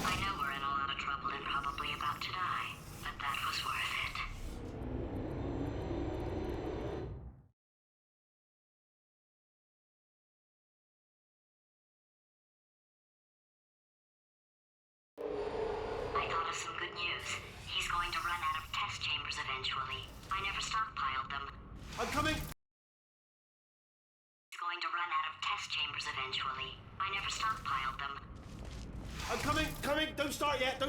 I know we're in a lot of trouble and probably about to die, but that was worth it. I thought of some good news. He's going to run out of test chambers eventually. I never stockpiled them. I'm coming! He's going to run out of test chambers eventually. I never stockpiled them. I'm coming! Don't start yet!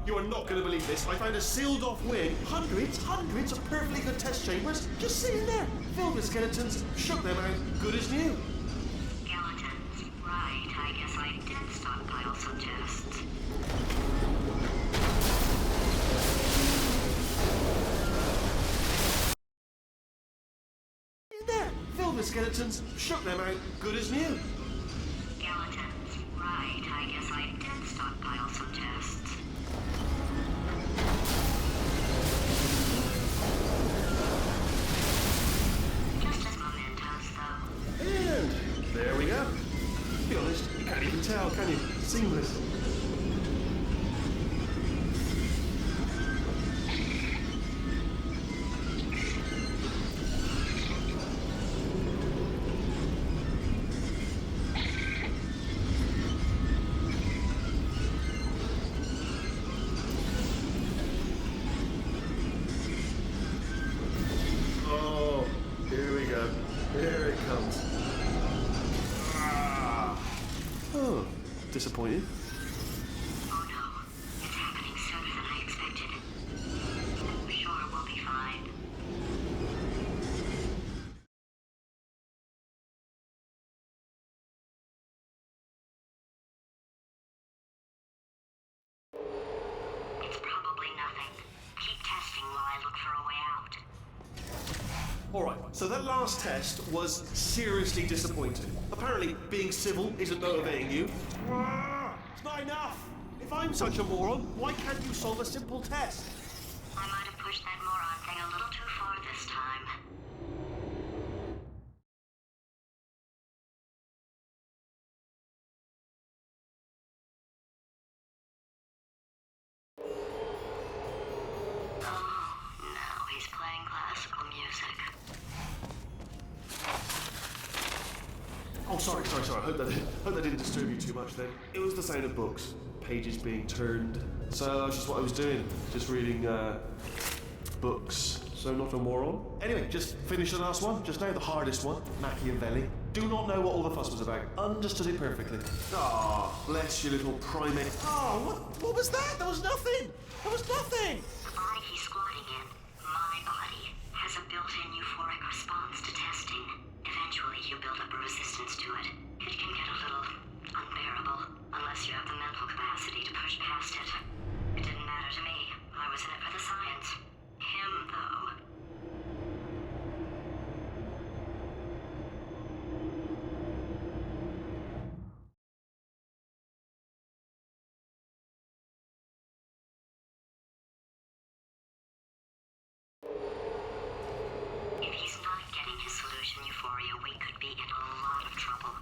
You are not going to believe this. I found a sealed off wing. Hundreds of perfectly good test chambers just sitting there. Filled with skeletons. Shook them out. Good as new. Skeletons. Right, I guess I did stockpile some tests. the skeletons, shook them out, good as new. Skeletons. Right, I guess I did stockpile some tests. Just as mementos, though. And there we go. To be honest, you can't even tell, can you? Seamless. Oh, here we go. Here it comes. Oh, disappointed. Oh no, it's happening sooner than I expected. I'm sure we'll be fine. It's probably nothing. Keep testing while I look for a way out. Alright, so that last test was seriously disappointing. Apparently, being civil isn't motivating you. It's not enough! If I'm such a moron, why can't you solve a simple test? I might have pushed that moron thing a little too far this time. Oh, now he's playing classical music. Oh, sorry. I hope that didn't disturb you too much then. It was the sound of books, pages being turned. So that's just what I was doing, just reading books. So not a moron. Anyway, just finished the last one, just now, the hardest one, Machiavelli. Do not know what all the fuss was about. Understood it perfectly. Ah, bless you, little primate. Oh, what was that? There was nothing. There was nothing. The body he's squatting in, my body, has a built-in euphoric response to testing. Eventually, you build up a resistance to it. It can get a little unbearable, unless you have the mental capacity to push past it. It didn't matter to me. I was in it for the science. Him, though. If he's not getting his solution euphoria, we could be in a lot of trouble.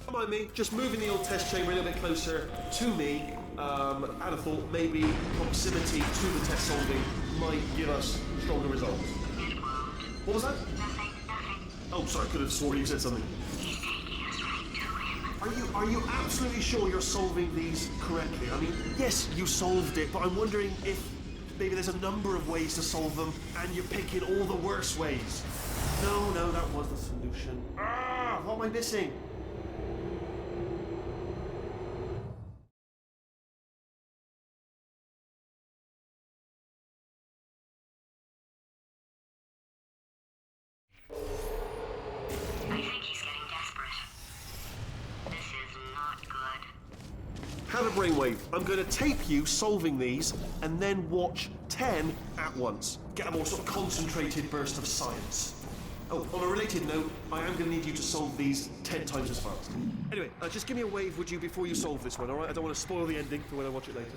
Don't mind me, just moving the old test chamber a little bit closer to me. I'd have thought maybe proximity to the test solving might give us stronger results. It won't. What was that? Nothing. Oh, sorry, I could have sworn you said something. He's taking us right to him. Are you absolutely sure you're solving these correctly? I mean, yes, you solved it, but I'm wondering if maybe there's a number of ways to solve them, and you're picking all the worst ways. No, that was the solution. What am I missing? I think he's getting desperate. This is not good. Have a brainwave. I'm going to tape you solving these, and then watch 10 at once. Get a more sort of concentrated burst of science. Oh, on a related note, I am going to need you to solve these 10 times as fast. Anyway, just give me a wave, would you, before you solve this one, alright? I don't want to spoil the ending for when I watch it later.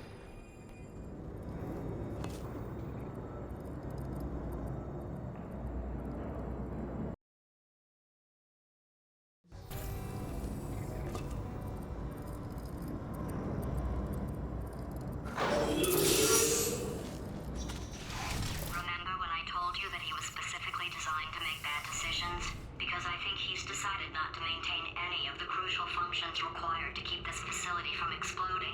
Remember when I told you that he was specifically designed to make bad decisions? Because I think he's decided not to maintain any of the crucial functions required to keep this facility from exploding.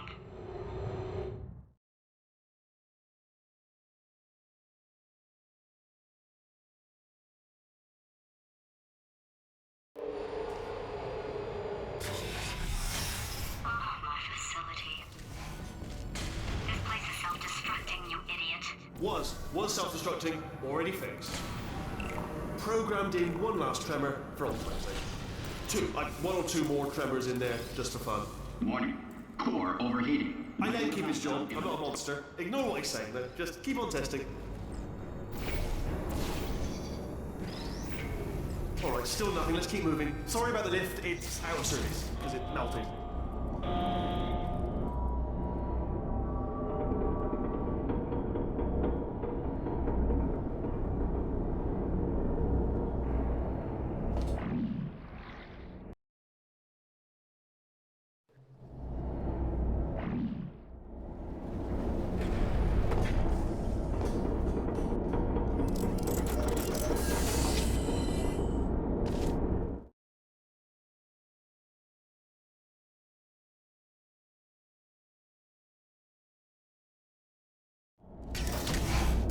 Oh, my facility. This place is self-destructing, you idiot. Was self-destructing, already fixed. Programmed in one last tremor for automatic. One or two more tremors in there, just for fun. Warning. Core overheating. I let him keep his job, I'm not a monster. Ignore what he's saying though, just keep on testing. Alright, still nothing. Let's keep moving. Sorry about the lift. It's out of service because it melted.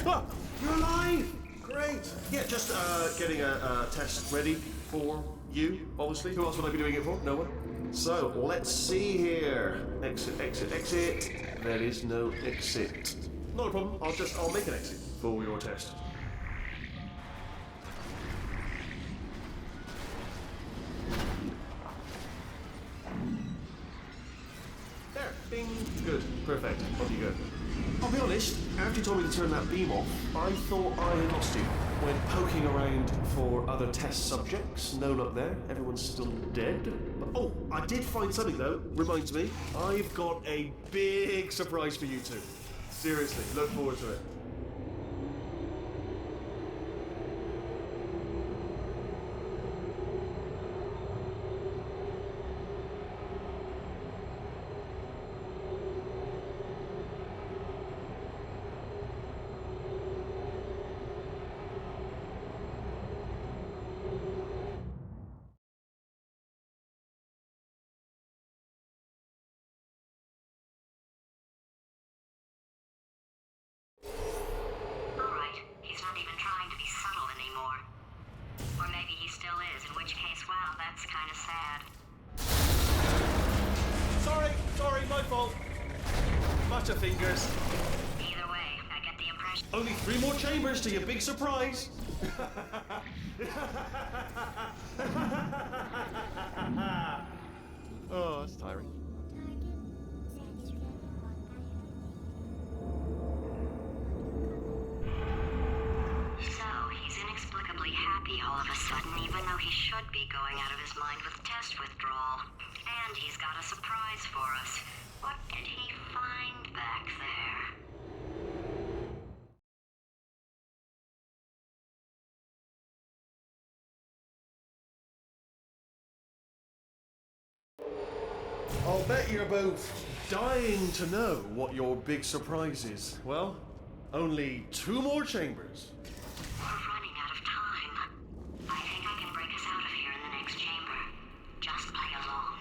Ah, you're alive! Great. Yeah, just getting a test ready for you, obviously. Who else would I be doing it for? No one. So, let's see here. Exit, exit, exit. There is no exit. Not a problem. I'll make an exit for your test. There. Bing. Good. Perfect. On you go. I'll be honest, after you told me to turn that beam off, I thought I had lost you. Went poking around for other test subjects. No luck there. Everyone's still dead. But, oh, I did find something though. Reminds me, I've got a big surprise for you two. Seriously, look forward to it. Alright, he's not even trying to be subtle anymore. Or maybe he still is, in which case, wow, that's kind of sad. Sorry, my fault. Butterfingers. Either way, I get the impression. Only 3 more chambers to your big surprise. Oh, that's tiring. So, he's inexplicably happy all of a sudden, even though he should be going out of his mind with test withdrawal. And he's got a surprise for us. What did he find back there? I'll bet you're both dying to know what your big surprise is. Well, only 2 more chambers. We're running out of time. I think I can break us out of here in the next chamber. Just play along.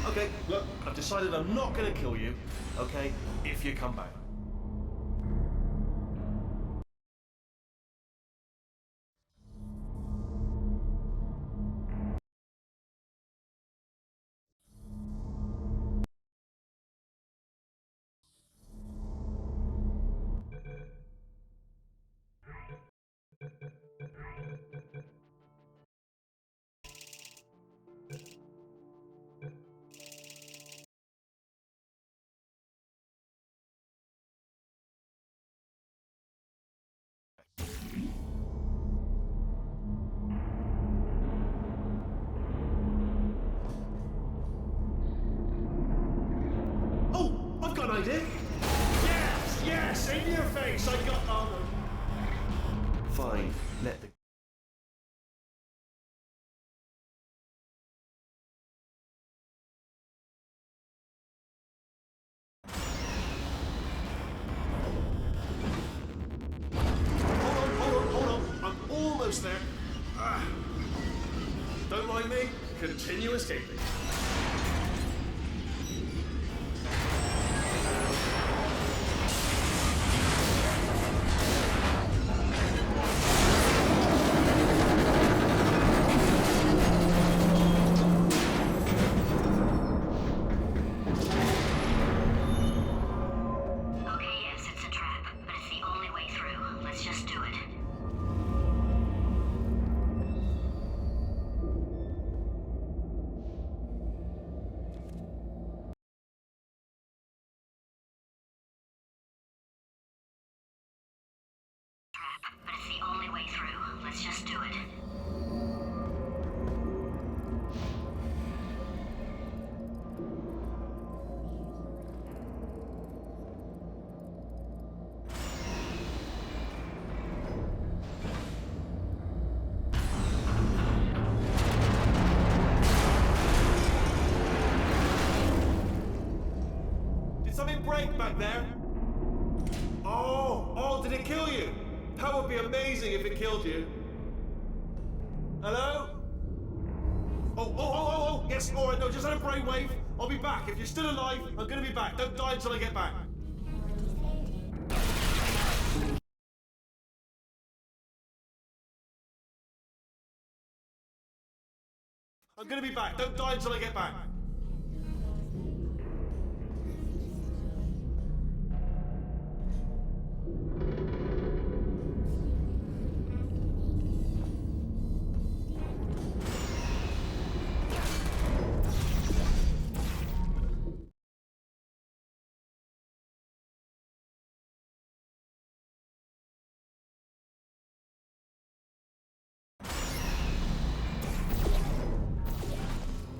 Okay, look, I've decided I'm not going to kill you, okay, if you come back. Oh, I've got an idea. Yes, in your face. I got. Oh no. Fine. Let the. Hold on. I'm close there. Don't mind me. Continue escaping. Okay, yes, it's a trap, but it's the only way through. Let's just do it. Trap, but it's the only way through. Let's just do it. Did something break back there? Oh, did it kill you? That would be amazing if it killed you. Hello? Oh, yes, all right, no, just had a brainwave. I'll be back. If you're still alive, I'm gonna be back. Don't die until I get back. I'm gonna be back. Don't die until I get back.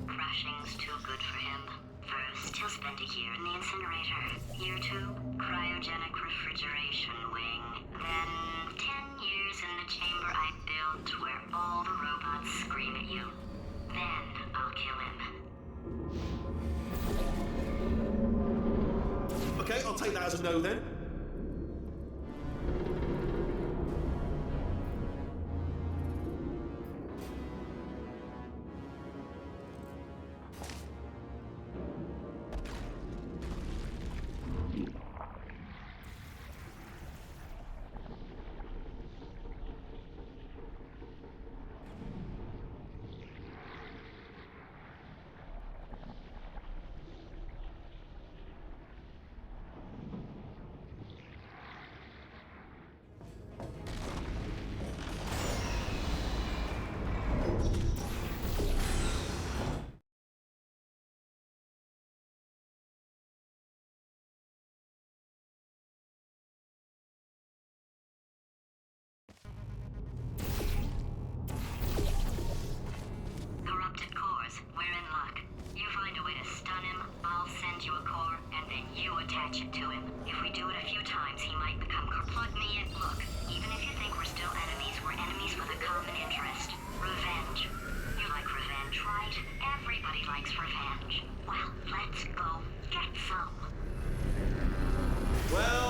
Crashing's too good for him. First, he'll spend a year in the incinerator. Year 2, cryogenic refrigeration wing. Then, 10 years in the chamber I built where all the robots scream at you. Then, I'll kill him. Okay, I'll take that as a no then. Corrupted cores, we're in luck. You find a way to stun him, I'll send you a core, and then you attach it to him. If we do it a few times, he might become plug me in. Look, even if you think we're still enemies, we're enemies with a common interest. Revenge. You like revenge, right? Everybody likes revenge. Well, let's go get some. Well.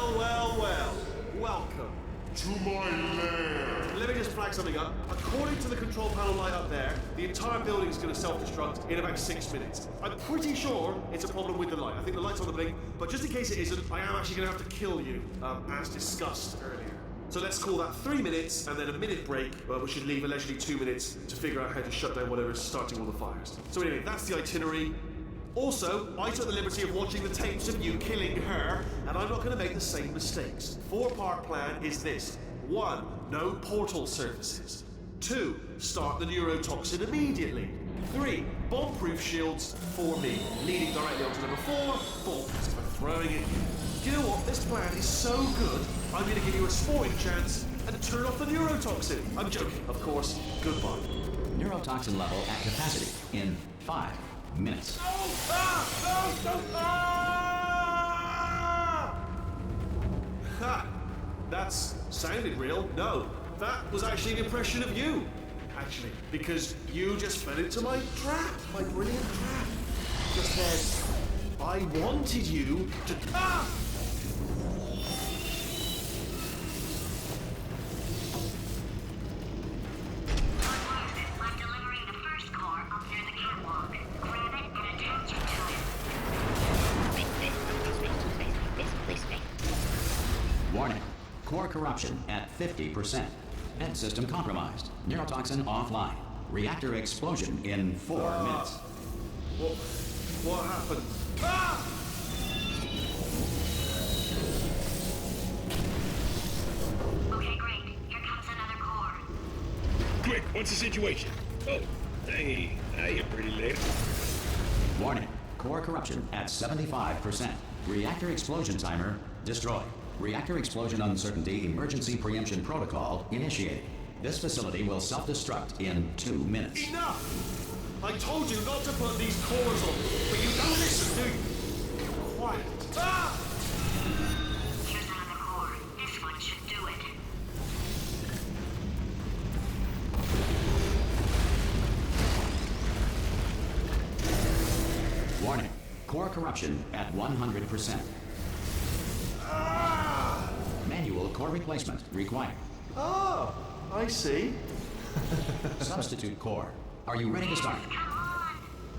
Welcome to my lair. Let me just flag something up. According to the control panel light up there, the entire building is going to self-destruct in about 6 minutes. I'm pretty sure it's a problem with the light. I think the light's on the blink, but just in case it isn't, I am actually going to have to kill you, as discussed earlier. So let's call that 3 minutes and then a minute break, which should leave allegedly 2 minutes to figure out how to shut down whatever is starting all the fires. So anyway, that's the itinerary. Also, I took the liberty of watching the tapes of you killing her, and I'm not going to make the same mistakes. 4-part plan is this. 1. No portal surfaces. 2. Start the neurotoxin immediately. 3. Bomb-proof shields for me, leading directly onto number 4. Bombs for throwing it. Do you know what? This plan is so good, I'm going to give you a sporting chance and turn off the neurotoxin. I'm joking, of course. Goodbye. Neurotoxin level at capacity in 5 minutes. Ha! That's sounded real. No, that was actually an impression of you. Actually, because you just fell into my trap, my brilliant trap. Just said, I wanted you to. Ah! Core corruption at 50%. Med system compromised. Neurotoxin offline. Reactor explosion in 4 minutes. What happened? Ah! Okay, great. Here comes another core. Quick, what's the situation? Oh, hey, hiya, pretty lady. Warning. Core corruption at 75%. Reactor explosion timer destroyed. Reactor explosion uncertainty emergency preemption protocol initiated. This facility will self-destruct in 2 minutes. Enough! I told you not to put these cores on, but you don't listen, do you? Quiet. Ah! Here's another core. This one should do it. Warning. Core corruption at 100%. Manual core replacement required. Oh, I see. Substitute core. Are you ready to start?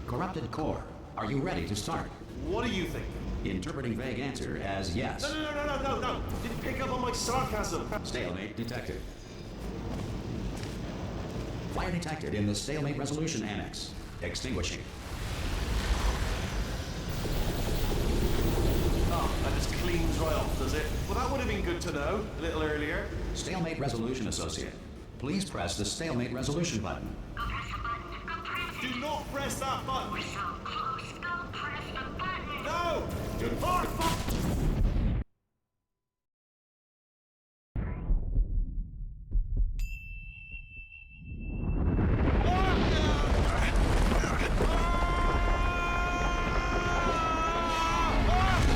Corrupted core. Are you ready to start? What do you think? Interpreting vague answer as yes. No. Didn't pick up on my sarcasm. Stalemate detected. Fire detected in the stalemate resolution annex. Extinguishing. Oh, that just cleans right off, does it? Well, that would have been good to know a little earlier. Stalemate resolution associate. Please press the stalemate resolution button. Go press the button. Go press it. Do not press that button. We're so close. Go press the button. No! Do not.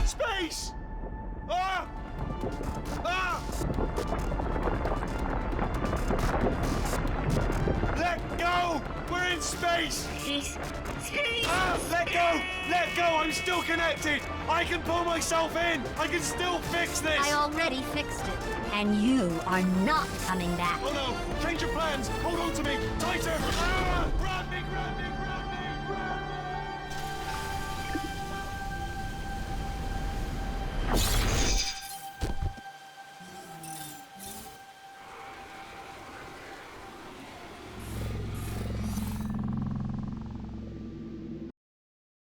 Space! Ah! Ah! Let go! We're in space! Space. Ah! Let go! Let go! I'm still connected! I can pull myself in! I can still fix this! I already fixed it. And you are not coming back. Oh no! Change your plans! Hold on to me! Tighter! Ah!